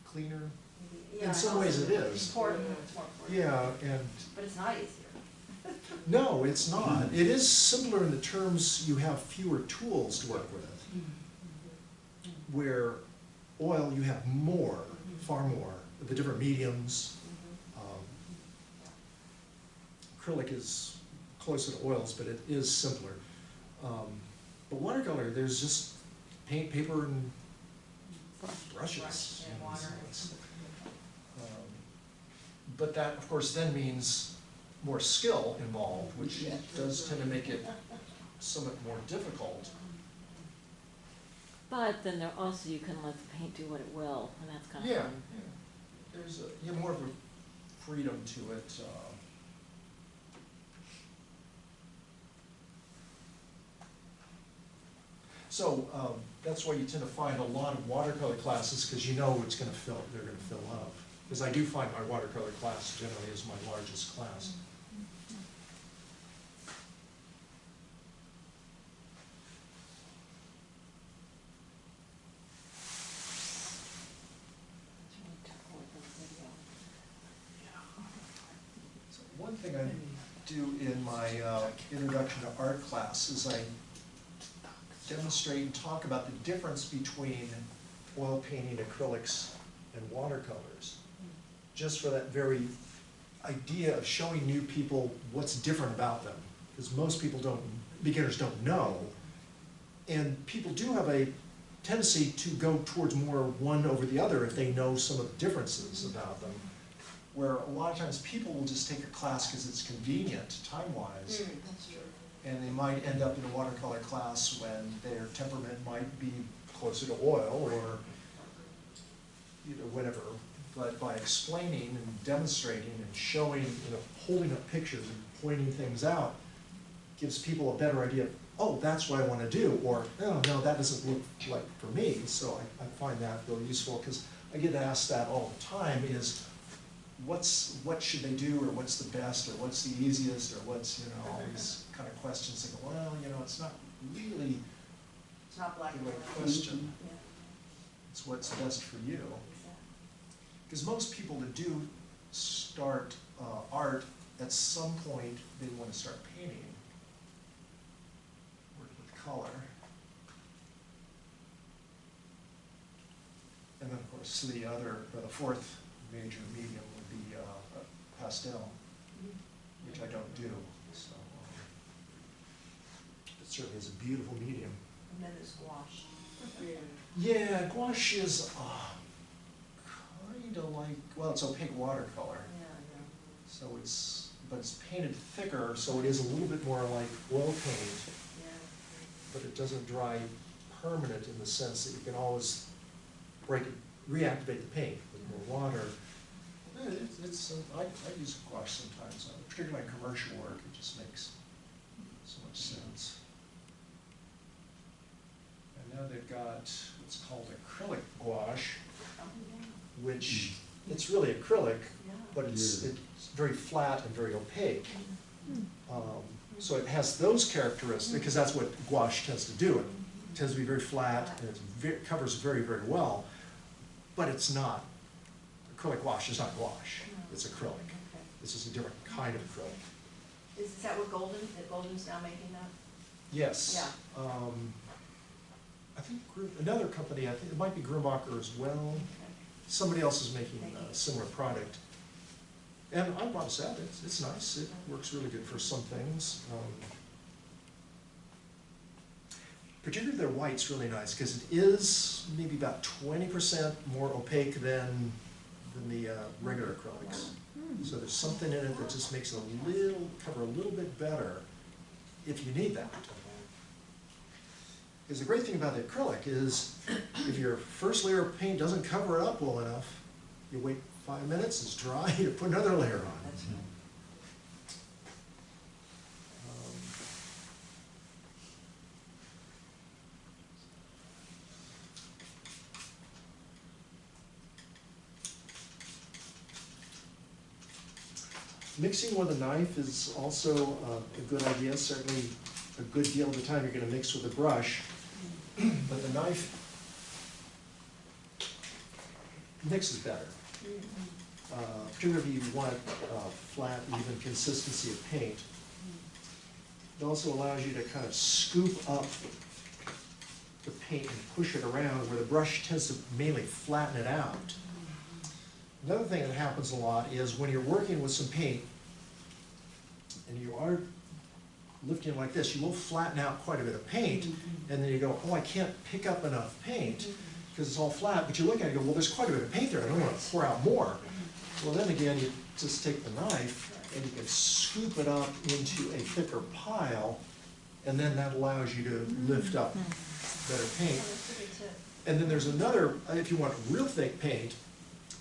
S3: cleaner.
S1: Yeah,
S3: In some ways it is.
S1: It's more portable.
S3: Yeah, and
S1: But it's not easier.
S3: no, it's not. It is simpler in the terms you have fewer tools to work with. Where oil, you have more, far more, the different mediums. Acrylic is closer to oils, but it is simpler. But watercolor, there's just paint, paper, and brushes.
S1: Brush and water.
S3: But that, of course, then means more skill involved, which does tend to make it somewhat more difficult.
S7: But then there also, you can let the paint do what it will, and that's kind of
S3: Yeah,
S7: fun.
S3: there's you have more of a freedom to it. So that's why you tend to find a lot of watercolor classes, because you know it's going to fill. They're going to fill up. Because I do find my watercolor class generally is my largest class. So one thing I do in my introduction to art class is I demonstrate and talk about the difference between oil painting, acrylics, and watercolors. Just for that very idea of showing new people what's different about them. Because most people beginners don't know. And people do have a tendency to go towards more one over the other if they know some of the differences about them. Where a lot of times people will just take a class because it's convenient, time-wise.
S1: That's true.
S3: And they might end up in a watercolor class when their temperament might be closer to oil or whatever. But by explaining and demonstrating and showing, holding up pictures and pointing things out, gives people a better idea of, oh, that's what I want to do, or oh, no, that doesn't look like for me. So I find that really useful, because I get asked that all the time is, what should they do, or what's the best, or what's the easiest, or what's, all these kind of questions. I go, well, it's not really
S1: It's not black
S3: the
S1: and
S3: right
S1: white.
S3: question.
S1: Yeah,
S3: It's what's best for you.
S1: exactly.
S3: Because most people that do start art, at some point they want to start painting, work with color. And then, of course, the fourth major medium would be pastel, which I don't do. So it certainly is a beautiful medium.
S1: And then there's gouache.
S3: Yeah, gouache is kind of like, well, it's opaque watercolor.
S1: Yeah,
S3: So but it's painted thicker, so it is a little bit more like oil paint,
S1: yeah.
S3: but it doesn't dry permanent in the sense that you can always reactivate the paint with more water. I use gouache sometimes, particularly in commercial work. It just makes so much sense. And now they've got what's called acrylic gouache,
S1: Oh, yeah.
S3: which it's really acrylic,
S1: Yeah.
S3: but it's very flat and very opaque. So it has those characteristics, because that's what gouache tends to do. It tends to be very flat, and it covers very, very well, but it's not. Acrylic gouache is not gouache, it's acrylic.
S1: Okay.
S3: This is a different kind of acrylic.
S1: Is that what Golden's now making that?
S3: Yes.
S1: Yeah.
S3: I think another company, I think it might be Grumacher as well. Somebody else is making a similar product. And I bought a set, it's nice, it works really good for some things. Particularly their white's really nice, because it is maybe about 20% more opaque than the regular acrylics. So there's something in it that just makes it cover a little bit better if you need that. Because the great thing about the acrylic is if your first layer of paint doesn't cover it up well enough, you wait 5 minutes, it's dry, you put another layer on. Mixing with a knife is also a good idea. Certainly a good deal of the time you're going to mix with a brush, but the knife mixes better. Particularly if you want flat, even consistency of paint. It also allows you to kind of scoop up the paint and push it around, where the brush tends to mainly flatten it out. Another thing that happens a lot is when you're working with some paint and you are lifting like this, you will flatten out quite a bit of paint, and then you go, oh, I can't pick up enough paint because it's all flat, but you look at it and go, well, there's quite a bit of paint there, I don't want to pour out more. Well, then again, you just take the knife and you can scoop it up into a thicker pile, and then that allows you to lift up better paint. And then there's another, if you want real thick paint,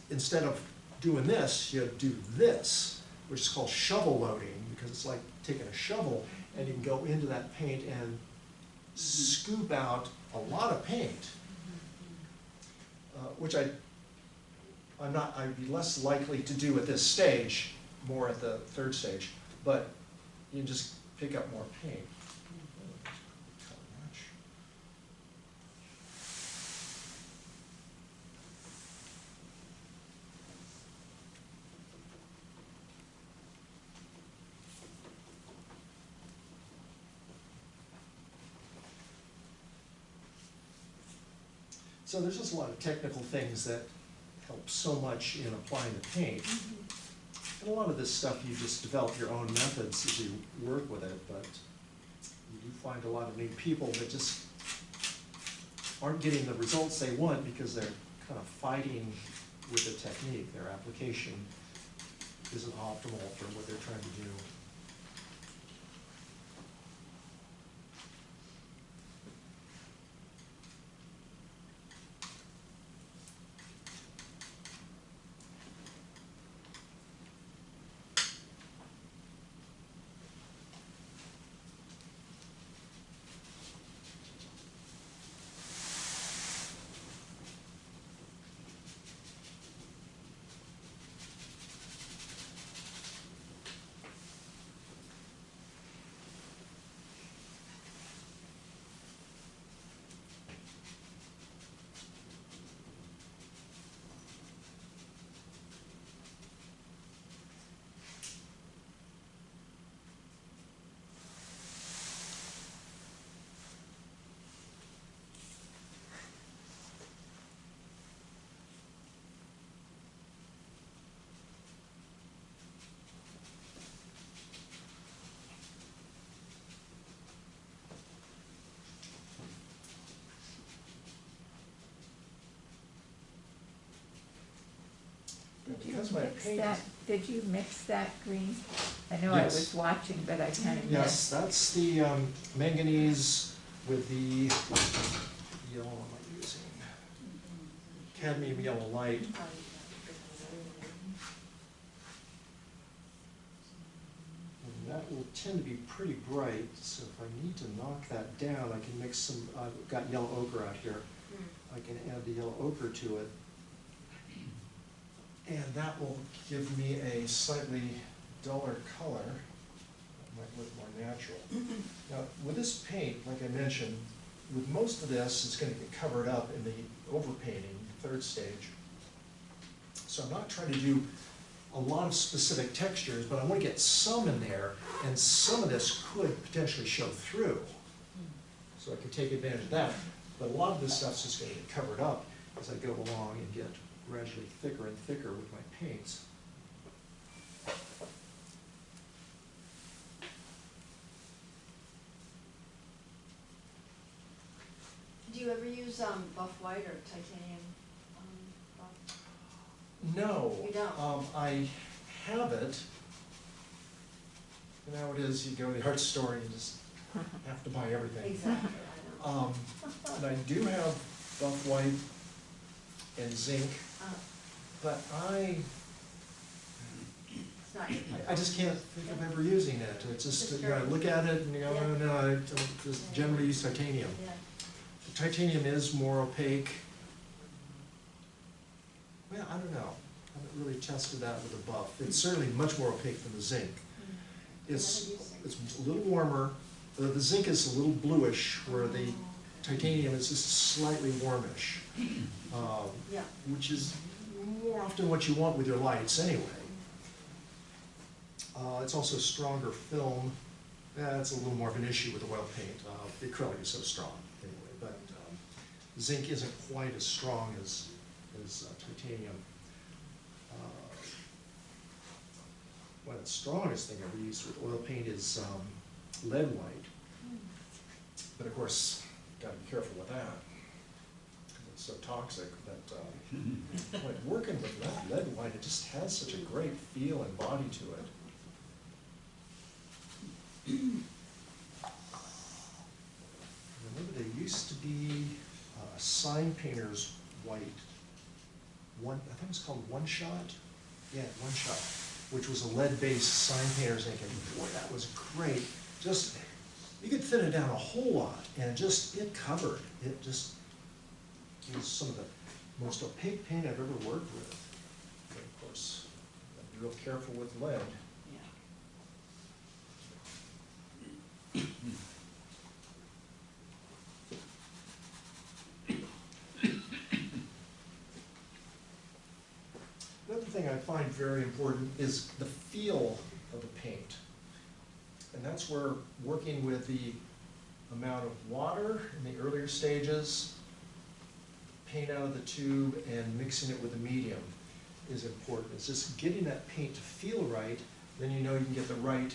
S3: instead of doing this, you do this, which is called shovel loading, because it's like taking a shovel and you can go into that paint and scoop out a lot of paint, which I'd be less likely to do at this stage, more at the third stage, but you can just pick up more paint. So there's just a lot of technical things that help so much in applying the paint. And a lot of this stuff you just develop your own methods as you work with it, but you do find a lot of new people that just aren't getting the results they want because they're kind of fighting with the technique. Their application isn't optimal for what they're trying to do.
S5: Did you mix that green? I know I
S3: Yes.
S5: was watching, but I kind of
S3: Yes,
S5: missed.
S3: that's the manganese with the yellow, am I using? Cadmium yellow light. And that will tend to be pretty bright, so if I need to knock that down, I can mix some, I've got yellow ochre out here. I can add the yellow ochre to it. And that will give me a slightly duller color. That might look more natural. Now, with this paint, like I mentioned, with most of this, it's going to get covered up in the overpainting, third stage. So I'm not trying to do a lot of specific textures, but I want to get some in there, and some of this could potentially show through. So I can take advantage of that. But a lot of this stuff's just gonna get covered up as I go along and get gradually thicker and thicker with my paints.
S1: Do you ever use buff white or titanium buff?
S3: No.
S1: You don't?
S3: I have it. You know how it is, you go to the art store and you just have to buy everything.
S1: Exactly, I know.
S3: And I do have buff white and zinc, but
S1: It's not your
S3: I just can't think of ever using it. It's just,
S1: Just
S3: you know, I look at it and you go,
S1: Yeah.
S3: oh, no, I just generally use titanium.
S1: Yeah.
S3: The titanium is more opaque. Well, I don't know. I haven't really tested that with the buff. It's certainly much more opaque than the zinc. It's a little warmer. The zinc is a little bluish, where the titanium is just slightly warmish,
S1: Yeah.
S3: which is more often what you want with your lights anyway. It's also stronger film. That's a little more of an issue with oil paint. The acrylic is so strong anyway, but zinc isn't quite as strong as titanium. One of the strongest thing I've ever used with oil paint is lead white. But of course, gotta be careful with that, because it's so toxic. But like working with lead white, it just has such a great feel and body to it. Remember, there used to be sign painter's white. I think it was called One Shot. Yeah, One Shot, which was a lead-based sign painter's ink, and boy, that was great. Just, you could thin it down a whole lot, and just, it covered. It just was some of the most opaque paint I've ever worked with. But of course, gotta be real careful with lead. Another thing I find very important is the feel of the paint. And that's where working with the amount of water in the earlier stages, paint out of the tube, and mixing it with the medium is important. It's just getting that paint to feel right, then you know you can get the right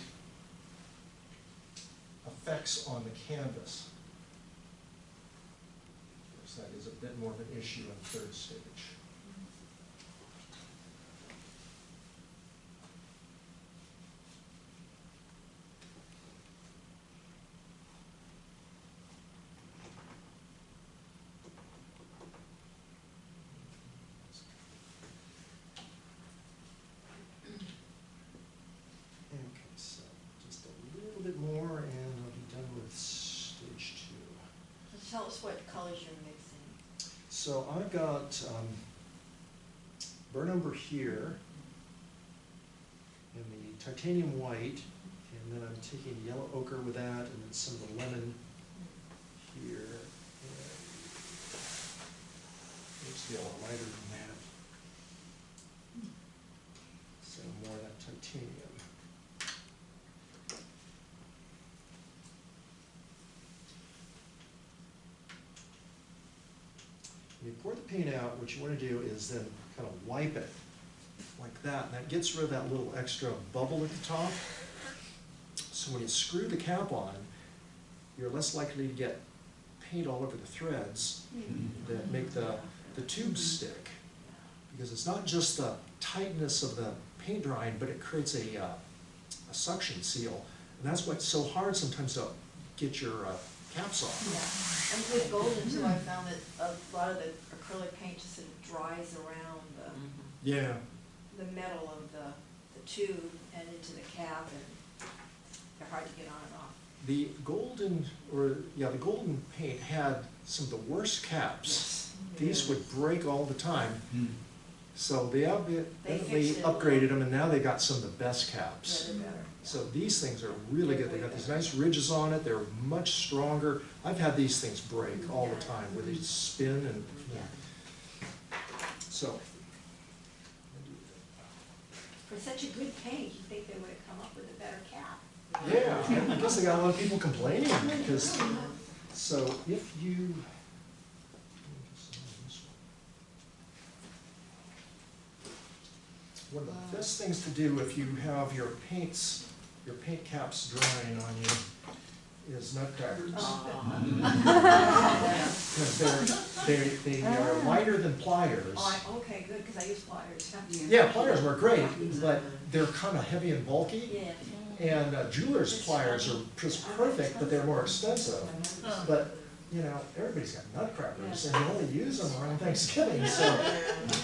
S3: effects on the canvas. Of course, that is a bit more of an issue in the third stage. Okay, so just a little bit more and I'll be done with stage 2.
S1: So tell us what colors you're mixing.
S3: So I've got burnt umber here, and the titanium white, and then I'm taking yellow ochre with that, and then some of the lemon here. And it's a little lighter than that. So more of that titanium. When you pour the paint out, what you want to do is then kind of wipe it like that, and that gets rid of that little extra bubble at the top. So when you screw the cap on, you're less likely to get paint all over the threads that make the tubes stick. Because it's not just the tightness of the paint drying, but it creates a suction seal. And that's why it's so hard sometimes to get your caps off.
S1: Yeah, and with golden too, I found that a lot of the acrylic paint just sort of dries around
S3: Yeah.
S1: the metal of the tube and into the cap, and they're hard to get on and off.
S3: The golden, the golden paint had some of the worst caps. These would break all the time. So they evidently
S1: fixed it a
S3: upgraded
S1: little.
S3: them, and now they got some of the best caps.
S1: Yeah, they're better.
S3: So these things are really good. They got these nice ridges on it. They're much stronger. I've had these things break all the time where they spin and, so.
S1: For such a good paint, you'd think they would have come up with a better cap.
S3: Yeah, I guess they got a lot of people complaining because So if you, one of the best things to do if you have your paint caps drying on you is nutcrackers. Because they are lighter than pliers.
S1: Oh, okay, good, because I use pliers.
S3: Yeah, pliers work great, but they're kind of heavy and bulky.
S1: Yeah.
S3: And jeweler's pliers are just perfect, but they're more expensive. But, you know, everybody's got nutcrackers, and you only use them around Thanksgiving, so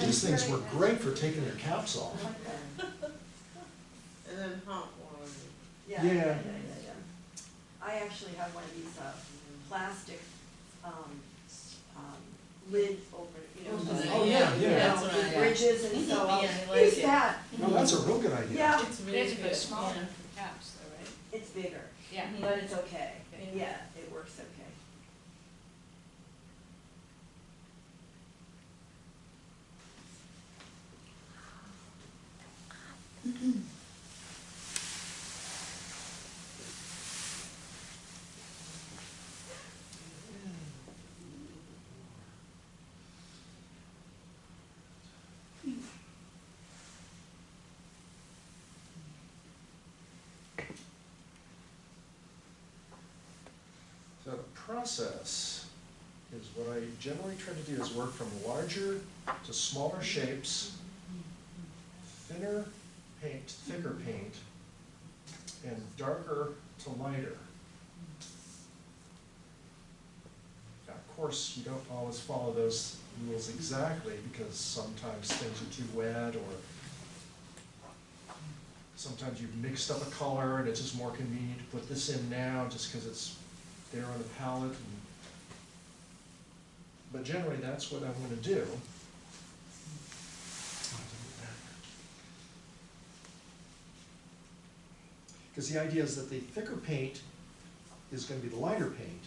S3: these things work great for taking your caps off.
S4: And then hot water.
S3: Yeah.
S1: I actually have one of these plastic lid opener, you know.
S3: Oh, yeah, yeah.
S7: That's what I
S1: With
S7: got.
S1: bridges and so I'll
S7: Yeah, I like
S1: use
S7: it.
S1: that.
S3: No, that's a real good idea.
S1: Yeah,
S7: It's
S2: They
S7: really
S2: have to
S7: good.
S2: put smaller
S7: Yeah.
S2: for caps though, right?
S1: it's bigger,
S2: Yeah.
S1: but it's okay.
S2: Okay.
S1: Yeah, it works okay.
S3: So the process is what I generally try to do is work from larger to smaller shapes, thinner paint, thicker paint, and darker to lighter. Now, of course, you don't always follow those rules exactly because sometimes things are too wet or sometimes you've mixed up a color and it's just more convenient to put this in now just because it's there on the palette. But generally, that's what I want to do. Because the idea is that the thicker paint is going to be the lighter paint.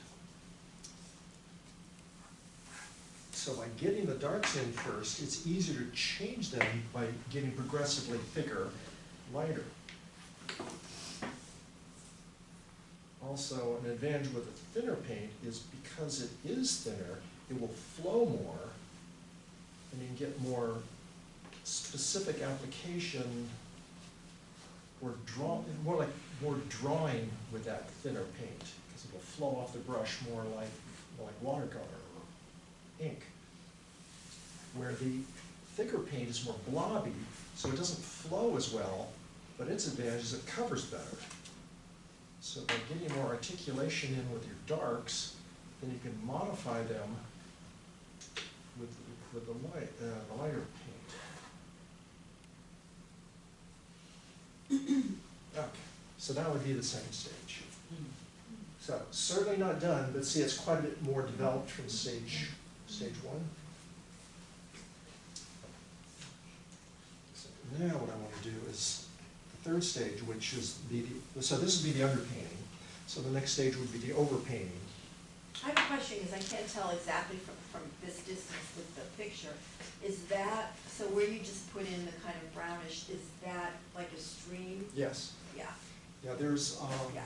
S3: So by getting the darks in first, it's easier to change them by getting progressively thicker, lighter. Also, an advantage with a thinner paint is because it is thinner, it will flow more, and you can get more specific application or more drawing with that thinner paint, because it will flow off the brush more like watercolor or ink. Where the thicker paint is more blobby, so it doesn't flow as well, but its advantage is it covers better. So by getting more articulation in with your darks, then you can modify them with the lighter paint. Okay, so that would be the second stage. So certainly not done, but see, it's quite a bit more developed from stage one. So now what I want to do is the third stage, which is so this would be the underpainting. So the next stage would be the overpainting.
S1: I have a question, because I can't tell exactly from this distance with the picture. Is that, so where you just put in the kind of brownish, is that like a stream?
S3: Yes.
S1: Yeah,
S3: Yeah, there's
S1: yeah,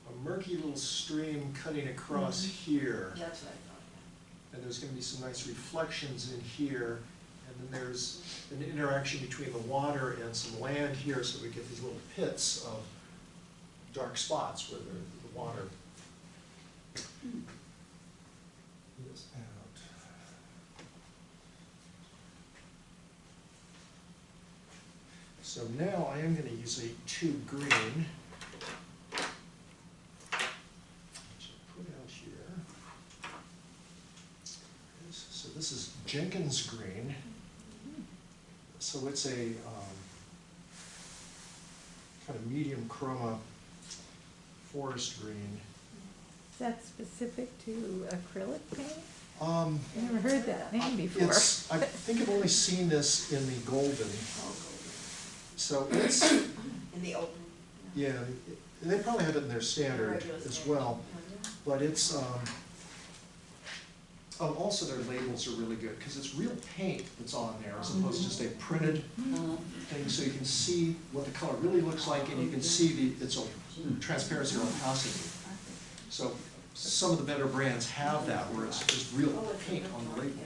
S3: a murky little stream cutting across here.
S1: that's what I thought,
S3: And there's going to be some nice reflections in here. And then there's an interaction between the water and some land here, so we get these little pits of dark spots where the water is out. So now I am going to use a tube green, which I put out here. So this is Jenkins green. So it's a kind of medium chroma forest green.
S5: Is that specific to acrylic paint?
S3: Um,
S5: I never heard that name before.
S3: I think I've only seen this in the golden.
S1: yeah.
S3: So it's,
S1: In the open.
S3: yeah, they probably have it in their standard
S1: Regular
S3: as
S1: standard.
S3: well. But it's, also their labels are really good, because it's real paint that's on there, as opposed to just a printed thing, so you can see what the color really looks like, and you can see its transparency or opacity. So some of the better brands have that, where it's just real pink on the label.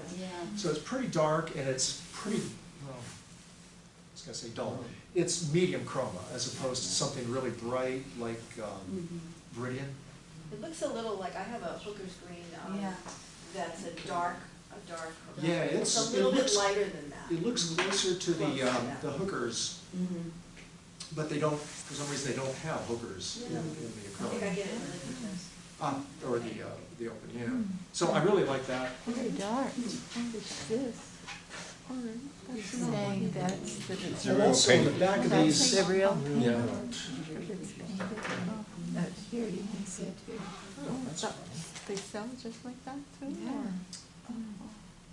S3: So it's pretty dark and it's pretty, well, I was gonna say dull. It's medium chroma as opposed to something really bright like Viridian.
S1: It looks a little like, I have a hooker's green, that's a dark.
S3: Yeah,
S1: a
S3: it
S1: little bit
S3: looks-
S1: lighter than that.
S3: It looks closer to
S1: Close to that.
S3: the hookers, but they don't, for some reason, they don't have hookers in
S1: I
S3: the
S1: think I
S3: acrylic.
S1: get it in the difference.
S3: Or the open, yeah. So I really like that.
S7: Very dark. What is this? Oh, that's not
S5: Saying
S7: what it
S5: that's
S7: is.
S5: the.
S3: And also in the back of
S5: That's
S3: these.
S5: the real.
S3: Yeah.
S7: It's painted. Oh,
S5: No, here you can see it too.
S3: Oh, that's
S7: so
S3: fine.
S7: they sell just like that too?
S5: Yeah.
S7: or-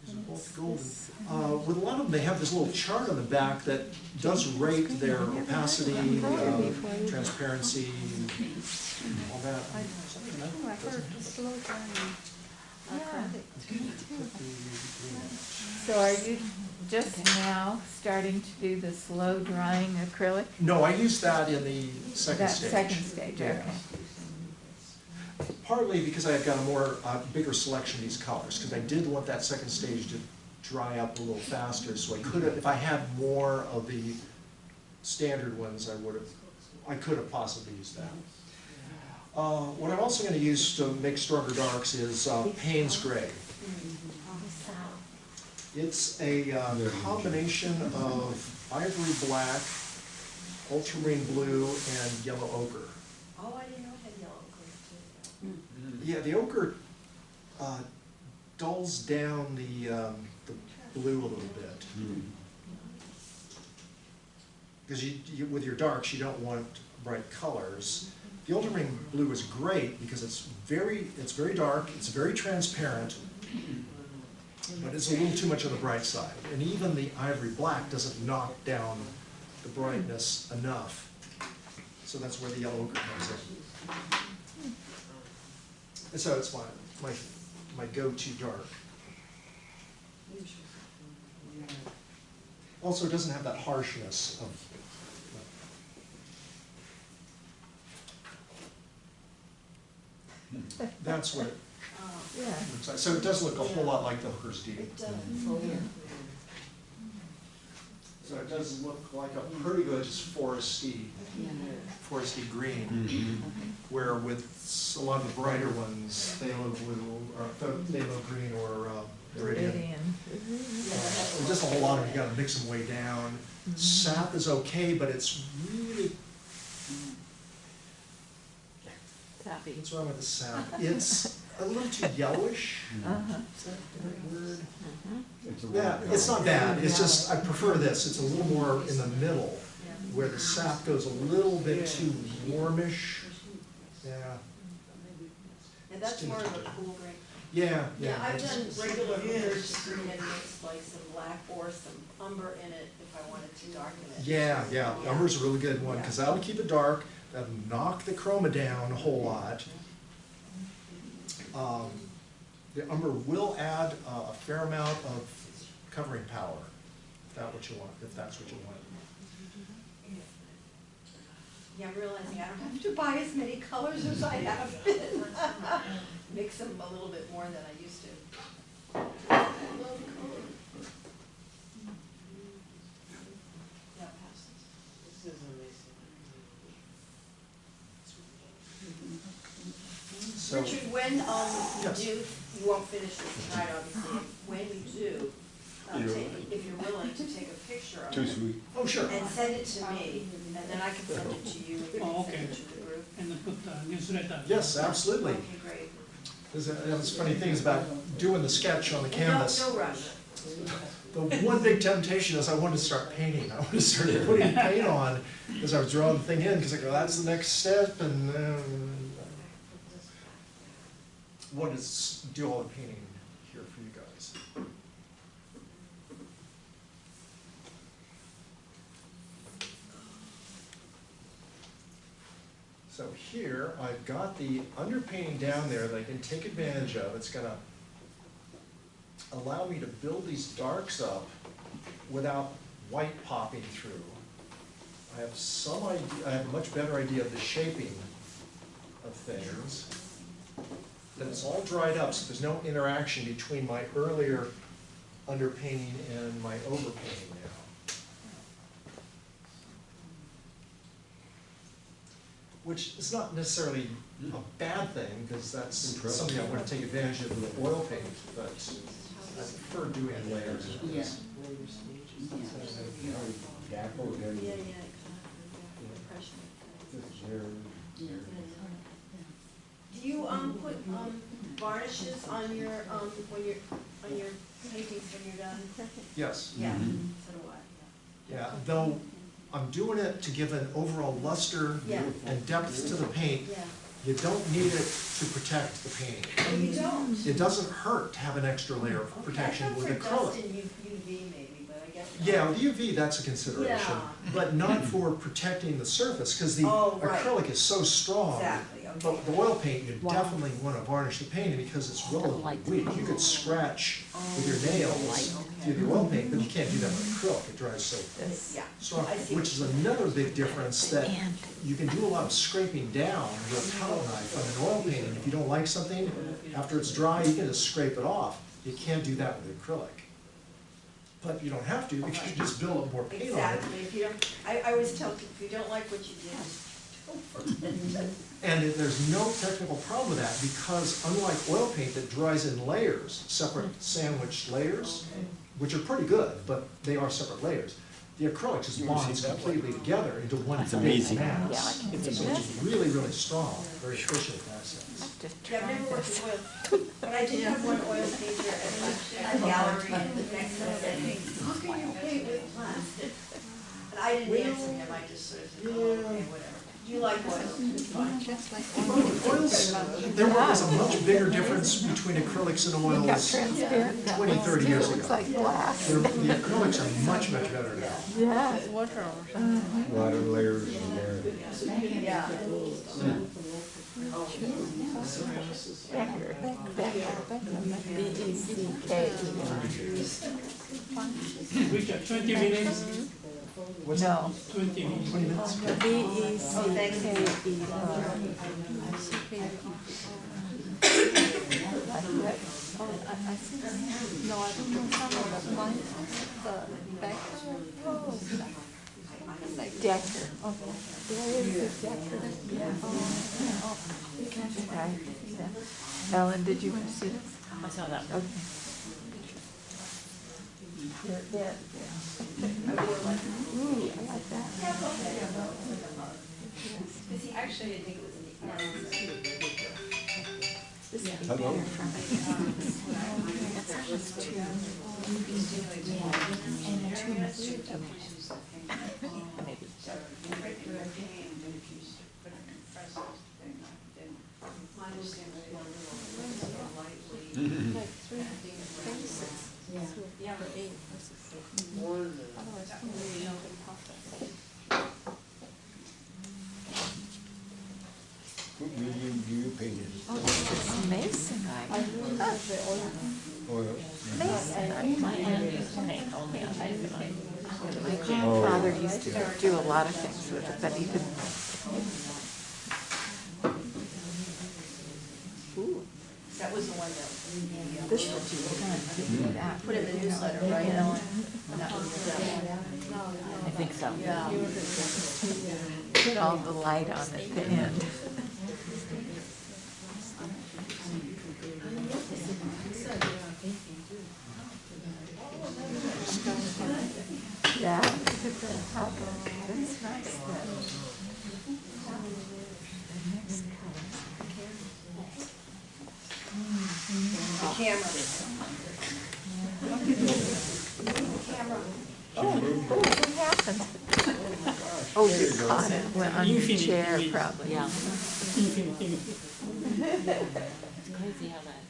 S3: These are both golden. With a lot of them, they have this little chart on the back that does rate their opacity, transparency, all that.
S7: Oh, I heard slow drying.
S5: So are you just now starting to do the slow drying acrylic?
S3: No, I use that in the second
S5: That
S3: stage.
S5: second stage,
S3: Yeah.
S5: okay.
S3: Partly because I've got a more, bigger selection of these colors, because I did want that second stage to dry up a little faster, so I could have, if I had more of the standard ones, I could have possibly used that. What I'm also gonna use to make stronger darks is Payne's Gray. It's a combination of ivory black, ultramarine blue, and yellow ochre.
S1: Oh, I didn't know it had yellow glue too.
S3: Yeah, the ochre dulls down the blue a little bit. Because with your darks, you don't want bright colors. The ultramarine blue is great because it's very dark, it's very transparent, but it's a little too much on the bright side. And even the ivory black doesn't knock down the brightness enough. So that's where the yellow ochre comes in. And so it's my go-to dark. Also, it doesn't have that harshness of. That's what it
S5: Yeah.
S3: looks like. So it does look a whole lot like the Hooker's D.
S1: It does.
S3: So it does look like a pretty good foresty green. Where with a lot of the brighter ones, phthalo blue, or phthalo green, or Viridian. There's just a whole lot of them, you gotta mix them way down. Sap is okay, but it's really,
S7: Sappy.
S3: what's wrong with the sap? It's a little too yellowish.
S5: Uh-huh.
S3: Is that the right word? Yeah, it's not bad, it's just, I prefer this, it's a little more in the middle, where the sap goes a little bit too warmish. Yeah,
S1: And that's more of a cool green.
S3: yeah.
S1: Yeah, I've done regular hooker's green and mixed like some black or some umber in it if I wanted to darken it.
S3: Yeah, umber's a really good one, because that'll keep it dark, that'll knock the chroma down a whole lot. The umber will add a fair amount of covering power, if that's what you want.
S1: Yeah, I'm realizing I don't have to buy as many colors as I have been. Mix them a little bit more than I used to. Yeah, pass this.
S4: This is amazing.
S3: So,
S1: Richard, when
S3: Yes.
S1: you do, you won't finish this tonight, obviously, when you do, if you're willing to take a picture of it
S3: oh, sure.
S1: and send it to me, and then I can send it to you, and you
S8: Oh,
S1: can send
S8: okay.
S1: it to the group.
S8: And then put the newsletter.
S3: Yes, absolutely.
S1: Okay, great.
S3: There's funny things about doing the sketch on the
S1: And
S3: canvas.
S1: no rush.
S3: The one big temptation is I wanted to start painting. I wanted to start putting paint on as I was drawing the thing in, because I go, that's the next step, and wanted to do all the painting here for you guys. So here, I've got the underpainting down there that I can take advantage of. It's gonna allow me to build these darks up without white popping through. I have some idea, I have a much better idea of the shaping of things. that it's all dried up, so there's no interaction between my earlier underpainting and my overpainting now. Which is not necessarily a bad thing, because that's something I want to take advantage of with oil paint, but I prefer doing layers.
S6: Yeah.
S1: Do you, put, varnishes on your, when you're, on your paintings when you're done?
S3: Yes.
S1: Yeah,
S5: Mm-hmm.
S1: so do I,
S3: Yeah, though I'm doing it to give an overall luster
S1: yeah.
S3: and depth to the paint.
S1: Yeah.
S3: You don't need it to protect the painting.
S1: Oh, you don't?
S3: It doesn't hurt to have an extra layer of protection with
S1: I thought for
S3: acrylic.
S1: dust and UV maybe, but I guess not.
S3: Yeah, with UV, that's a consideration,
S1: Yeah.
S3: but not for protecting the surface, because the
S1: Oh, right.
S3: acrylic is so strong.
S1: Exactly, okay.
S3: But the oil paint, you definitely want to varnish the painting because it's relatively
S7: light.
S3: weak. You could scratch with your nails through the oil paint, but you can't do that with acrylic. It dries so
S1: Yeah.
S3: strong,
S1: I see.
S3: which is another big difference, that you can do a lot of scraping down with a palette knife on an oil painting. If you don't like something, after it's dry, you can just scrape it off. You can't do that with acrylic. But you don't have to, because you just build up more paint on it.
S1: Exactly, if you don't, I always tell people, if you don't like what you did, just go for it.
S3: And there's no technical problem with that, because unlike oil paint that dries in layers, separate sandwiched layers, which are pretty good, but they are separate layers, the acrylic just bonds completely together into one big mass. So it's really, really strong, very efficient in that sense.
S1: Yeah, I've never worked with oil, but I did have one oil painter at a gallery in Mexico said, how can you paint with plastic? And I didn't answer him, I just sort of said, oh, okay, whatever. Do you like oil? It's fine.
S3: Well, oils, there was a much bigger difference between acrylics and oils 20, 30 years ago.
S5: Looks like glass.
S3: The acrylics are much, much better now.
S5: Yeah.
S9: A lot of layers in there.
S1: Yeah.
S5: Becker, B-E-C-K.
S8: Richard, 20 minutes,
S5: No,
S8: 20 minutes.
S5: B-E-C-K-E-R.
S10: No, I don't know some of the mine, the Becker.
S5: Decker. There is a Decker. Okay. Yeah. Ellen, did you want to see this?
S7: I saw that.
S5: Okay. Yeah. Ooh, I like that.
S1: Because he actually didn't think it was in the
S5: This would be
S9: Hello?
S5: better for me. It's almost too, and too much. Maybe.
S10: Like 3 faces.
S1: Yeah.
S10: For 8 versus 6. Otherwise, it's really not the process.
S9: What medium do you paint in?
S5: Oh, this is masonite.
S10: I really love the oil.
S9: Oil?
S5: Masonite.
S7: My aunt used to paint only on masonite.
S5: My grandfather used to do a lot of things with it, but he could. Ooh,
S1: That was the one that
S5: this would be fun to do that.
S1: put in the newsletter, right, Ellen? That was,
S7: I think so.
S1: yeah.
S5: Put all the light on at the end. Yeah, look at the top. That's nice then. The next color.
S1: The camera. Camera.
S5: Oh, what happened? Oh, you caught it, went on your chair probably.
S7: Yeah. It's crazy how that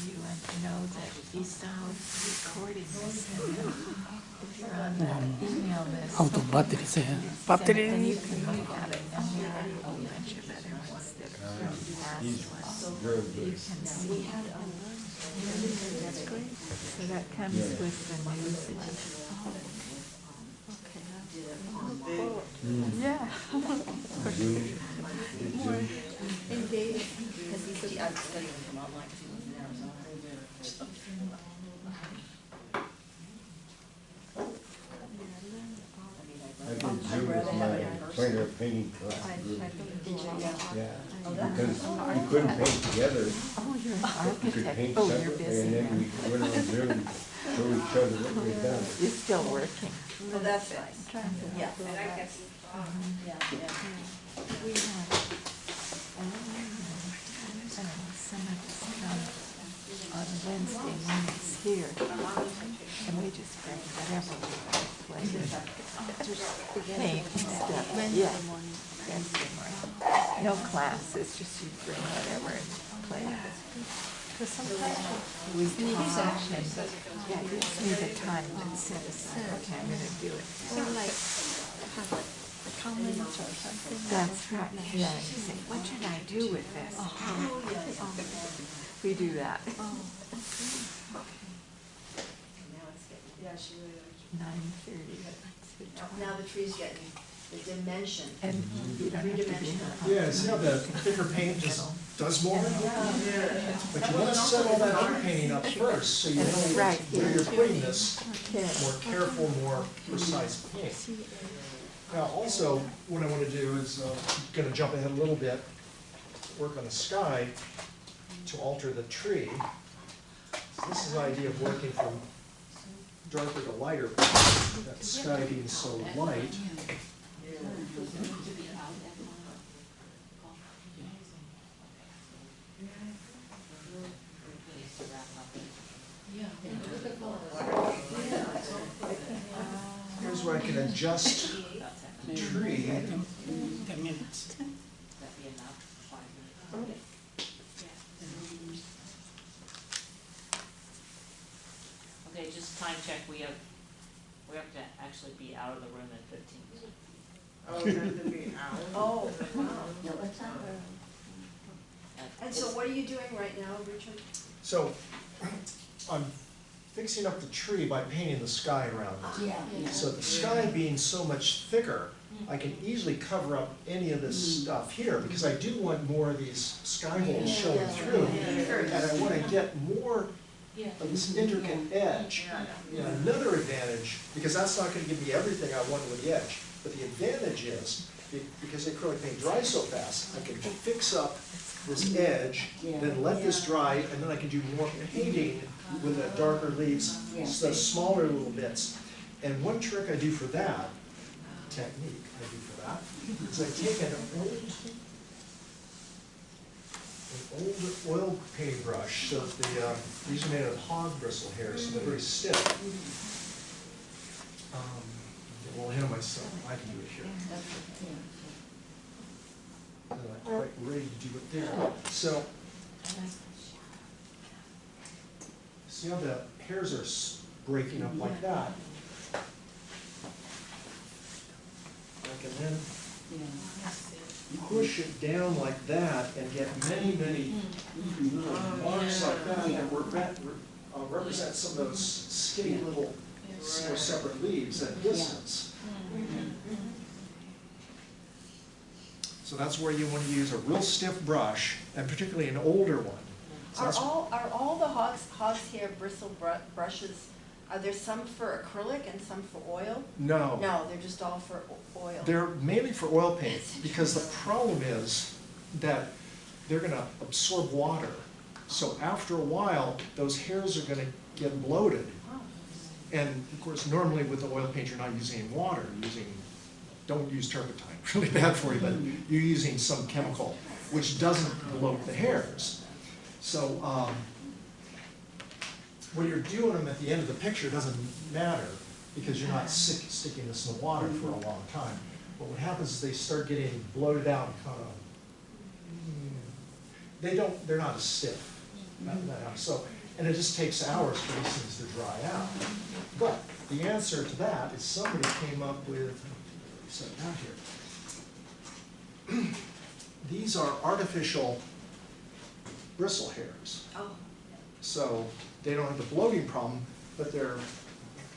S5: You want to know that you start recording this, and if you're on the email list.
S8: Out of batteries,
S5: Then you can look at it, and there are a whole bunch of other ones that are from past ones.
S9: Very
S5: You
S9: good.
S5: can see. That's great. So that comes with the news. Yeah.
S10: More engaged, because he's
S1: I'm studying from online because he lives in Arizona.
S9: I did
S1: I'd
S9: Zoom
S1: rather
S9: with
S1: have
S9: my
S1: it in person.
S9: planner painting class group.
S1: Did you, yeah?
S9: Yeah,
S1: Oh, that-
S9: because we couldn't paint together.
S5: Oh, you're an
S9: We could
S5: architect.
S9: paint
S5: Oh, you're
S9: separately,
S5: busy
S9: and then
S5: now.
S9: we went on Zoom, show each other what we'd done.
S5: You're still working.
S1: Oh, that's nice. Yeah.
S2: And I guess,
S1: Yeah, yeah.
S5: We have, some of the stuff on Wednesday mornings here, and we just bring whatever we want to play. Paint and stuff, yeah. Wednesday morning. No class, it's just you bring whatever and play. Because sometimes we talk and, yeah, it gives me the time to set aside, okay, I'm gonna do it.
S11: So like, have the comments or something?
S5: That's right, yeah, you say, what should I do with this? We do that.
S1: Now it's getting,
S2: yeah, she really liked
S5: 9:30.
S1: now the tree's getting the dimension.
S5: And you don't have to be in
S1: Three-dimensional.
S5: a
S3: Yeah, see how the thicker paint just does more?
S1: Yeah.
S3: But you want to set all that underpainting up first, so you know
S5: That's right,
S3: where
S5: yeah.
S3: you're putting this,
S5: Yeah.
S3: more careful, more precise paint. Now, also, what I want to do is, going to jump ahead a little bit, work on the sky to alter the tree. So this is the idea of working from darker to lighter, that sky being so light. Here's where I can adjust the tree.
S8: 10 minutes.
S7: Okay, just time check, we have to actually be out of the room in 15 minutes.
S4: Oh, we have to be out.
S1: Oh, wow. And so what are you doing right now, Richard?
S3: So I'm fixing up the tree by painting the sky around it. So the sky being so much thicker, I can easily cover up any of this stuff here, because I do want more of these sky holes showing through. And I want to get more of this intricate edge. And another advantage, because that's not going to give me everything I want with the edge, but the advantage is, because acrylic paint dries so fast, I can fix up this edge, then let this dry, and then I can do more painting with the darker leaves, so the smaller little bits. And one trick I do for that, technique I do for that, is I take an old oil painting brush, so that these are made of hog bristle hairs, so they're very stiff. Get a little ahead of myself, I can do it here. I'm not quite ready to do it there. So, see how the hairs are breaking up like that? I can then push it down like that and get many, many little marks like that that represent some of those skinny little separate leaves at distance. So that's where you want to use a real stiff brush, and particularly an older one. So that's-
S1: Are all the hog's hair bristle brushes, are there some for acrylic and some for oil?
S3: No.
S1: No, they're just all for oil.
S3: They're mainly for oil paint, because the problem is that they're going to absorb water. So after a while, those hairs are going to get bloated.
S1: Oh.
S3: And of course, normally with the oil paint, you're not using water, you're using, don't use turpentine, really bad for you, but you're using some chemical which doesn't bloat the hairs. So when you're doing them at the end of the picture, it doesn't matter, because you're not sticking this in the water for a long time. But what happens is they start getting bloated out and kind of, they're not as stiff. So, and it just takes hours for these things to dry out. But the answer to that is somebody came up with, set it down here. These are artificial bristle hairs.
S1: Oh,
S3: So they don't have the bloating problem, but they're,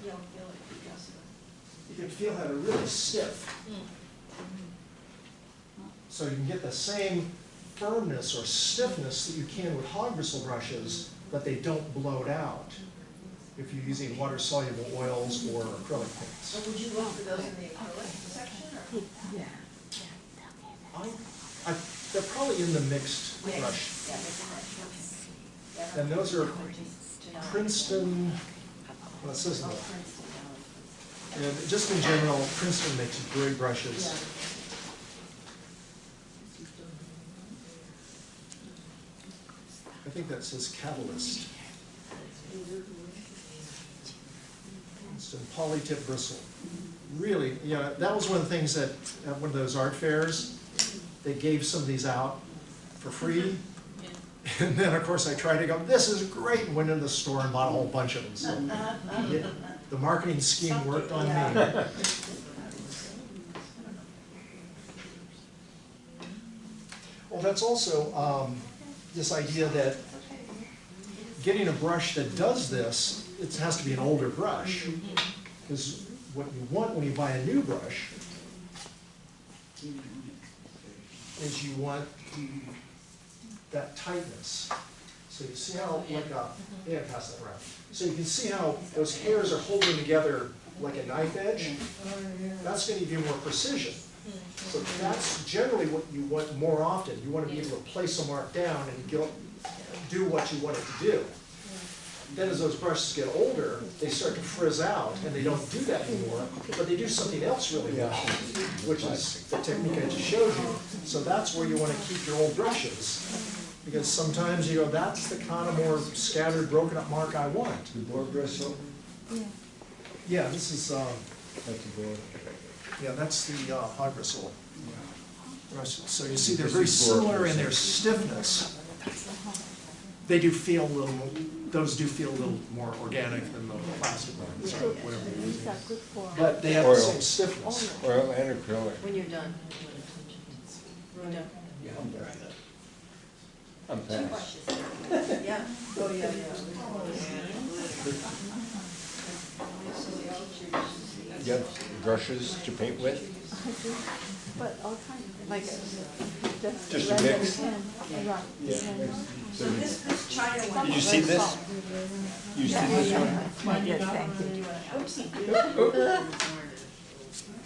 S1: you don't feel it, yes.
S3: you can feel how they're really stiff. So you can get the same firmness or stiffness that you can with hog bristle brushes, but they don't bloat out if you're using water-soluble oils or acrylic paints.
S1: So would you look for those in the acrylic section, or?
S5: Yeah.
S3: They're probably in the mixed brush.
S1: Yeah, mixed brush.
S3: And those are Princeton, well, it says
S1: Oh,
S3: no.
S1: Princeton, no.
S3: And just in general, Princeton makes great brushes. I think that says Catalyst. Princeton Polytip Bristle. Really, yeah, that was one of the things that, at one of those art fairs, they gave some of these out for free. And then, of course, I tried to go, this is great, and went into the store and bought a whole bunch of them. So yeah, the marketing scheme worked on me. Well, that's also this idea that getting a brush that does this, it has to be an older brush. Because what you want when you buy a new brush is you want that tightness. So you see how, like yeah, pass that around. So you can see how those hairs are holding together like a knife edge. That's going to give you more precision. So that's generally what you want more often. You want to be able to place a mark down and do what you want it to do. Then as those brushes get older, they start to frizz out, and they don't do that anymore, but they do something else really well, which is the technique I just showed you. So that's where you want to keep your old brushes, because sometimes you go, that's the kind of more scattered, broken up mark I want.
S9: The boar bristle,
S3: Yeah, this is,
S9: that's a boar.
S3: yeah, that's the hog bristle brushes. So you see they're very similar in their stiffness. They do feel a little, those do feel a little more organic than the plastic ones, or whatever you're using. But they have the same stiffness.
S9: Oil and acrylic.
S1: When you're done. When you're done.
S9: I'm
S1: Two
S9: fast.
S1: brushes. Yeah. Oh, yeah,
S9: You have brushes to paint with?
S5: But all kinds, like,
S9: Just a mix?
S1: So this China one.
S9: Did you see this? You see this one?
S5: I did, thank you.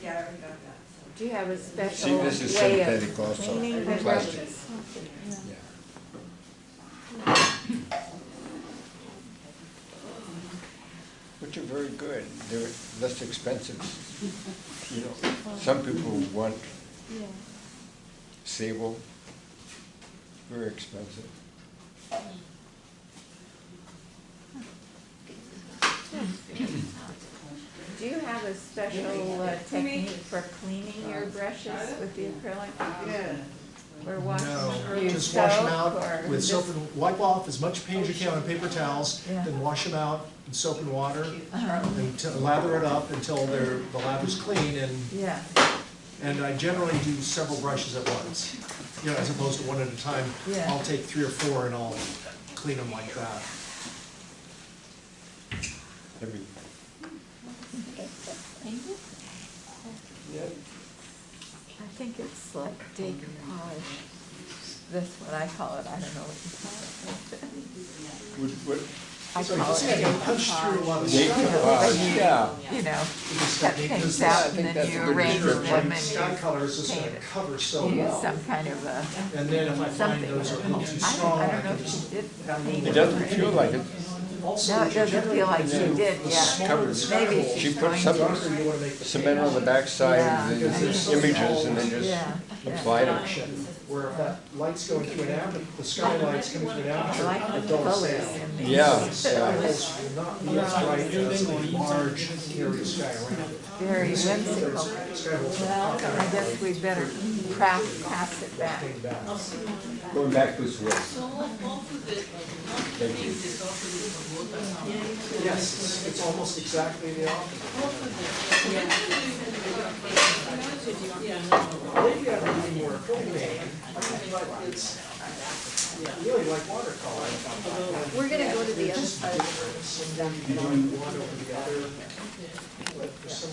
S1: Yeah, I already got that.
S5: Do you have a
S9: See,
S5: special
S9: this is
S5: way
S9: synthetic
S5: of
S9: also,
S5: cleaning the
S9: plastic.
S5: brushes?
S9: Yeah. Which are very good. They're less expensive. You know, some people want sable, very expensive.
S5: Do you have a special technique for cleaning your brushes with the acrylic?
S4: Yeah.
S5: Or wash?
S3: No,
S5: Or use
S3: just wash them
S5: soap, or
S3: out with soap
S5: just-
S3: and, wipe off as much paint as you can on paper towels,
S5: Yeah.
S3: then wash them out in soap and water,
S5: Uh-huh.
S3: and lather it up until the lather's clean,
S5: Yeah,
S3: and I generally do several brushes at once. You know, as opposed to one at a time.
S5: Yeah.
S3: I'll take 3 or 4 and I'll clean them like that.
S9: Every,
S5: I think it's like decoupage. That's what I call it, I don't know what you call it.
S9: what,
S5: I
S3: So you
S5: call
S3: can
S5: it
S3: see I can punch through a lot of stuff.
S9: decoupage, yeah.
S5: You know,
S3: This
S5: cut
S3: technique,
S5: things
S3: this
S5: out
S9: I
S5: and
S9: think
S5: then
S9: that's a
S5: you
S9: good
S5: arrange
S9: description.
S5: them
S3: white sky
S5: and
S3: color is just
S5: paint
S3: going to
S5: it.
S3: cover so
S5: you use
S3: well.
S5: some kind of a,
S3: And then if I find
S5: something.
S3: those are a little too strong,
S5: I
S3: I
S5: don't know
S3: can
S5: if she did
S3: add a little
S5: paint
S9: It
S3: bit.
S9: doesn't feel like it.
S3: Also,
S5: No, it
S3: what you
S5: doesn't
S3: generally
S5: feel like
S3: do,
S5: she did,
S3: the
S5: yeah.
S3: smaller the sky
S5: Maybe
S3: hole,
S5: she's
S9: She put
S5: going
S9: some
S3: the darker you want to make the
S9: cement
S3: paint.
S9: on the backside
S5: Yeah.
S9: of
S3: Because
S9: the images and then
S5: yeah,
S9: just
S5: yeah.
S9: apply them.
S3: Action, where if that light's going through an aperture, the skylight's coming through an
S5: I
S3: aperture,
S5: like
S3: it
S5: the
S3: dulls
S5: colors
S3: down.
S5: in these.
S9: Yeah,
S3: Sky
S9: yeah.
S3: holes will not be as bright as a large area of sky around it.
S5: Very whimsical.
S3: Sky holes will
S5: Well,
S3: pop out.
S5: I guess we better pass it back.
S3: Take back.
S9: Going back this way. Thank you.
S3: Yes, it's almost exactly the opposite. Maybe I would be more acrylic paint, but it's really like watercolor.
S1: We're gonna go to the other
S3: Just
S1: side.
S3: different. Sometimes you want one over the other, but for some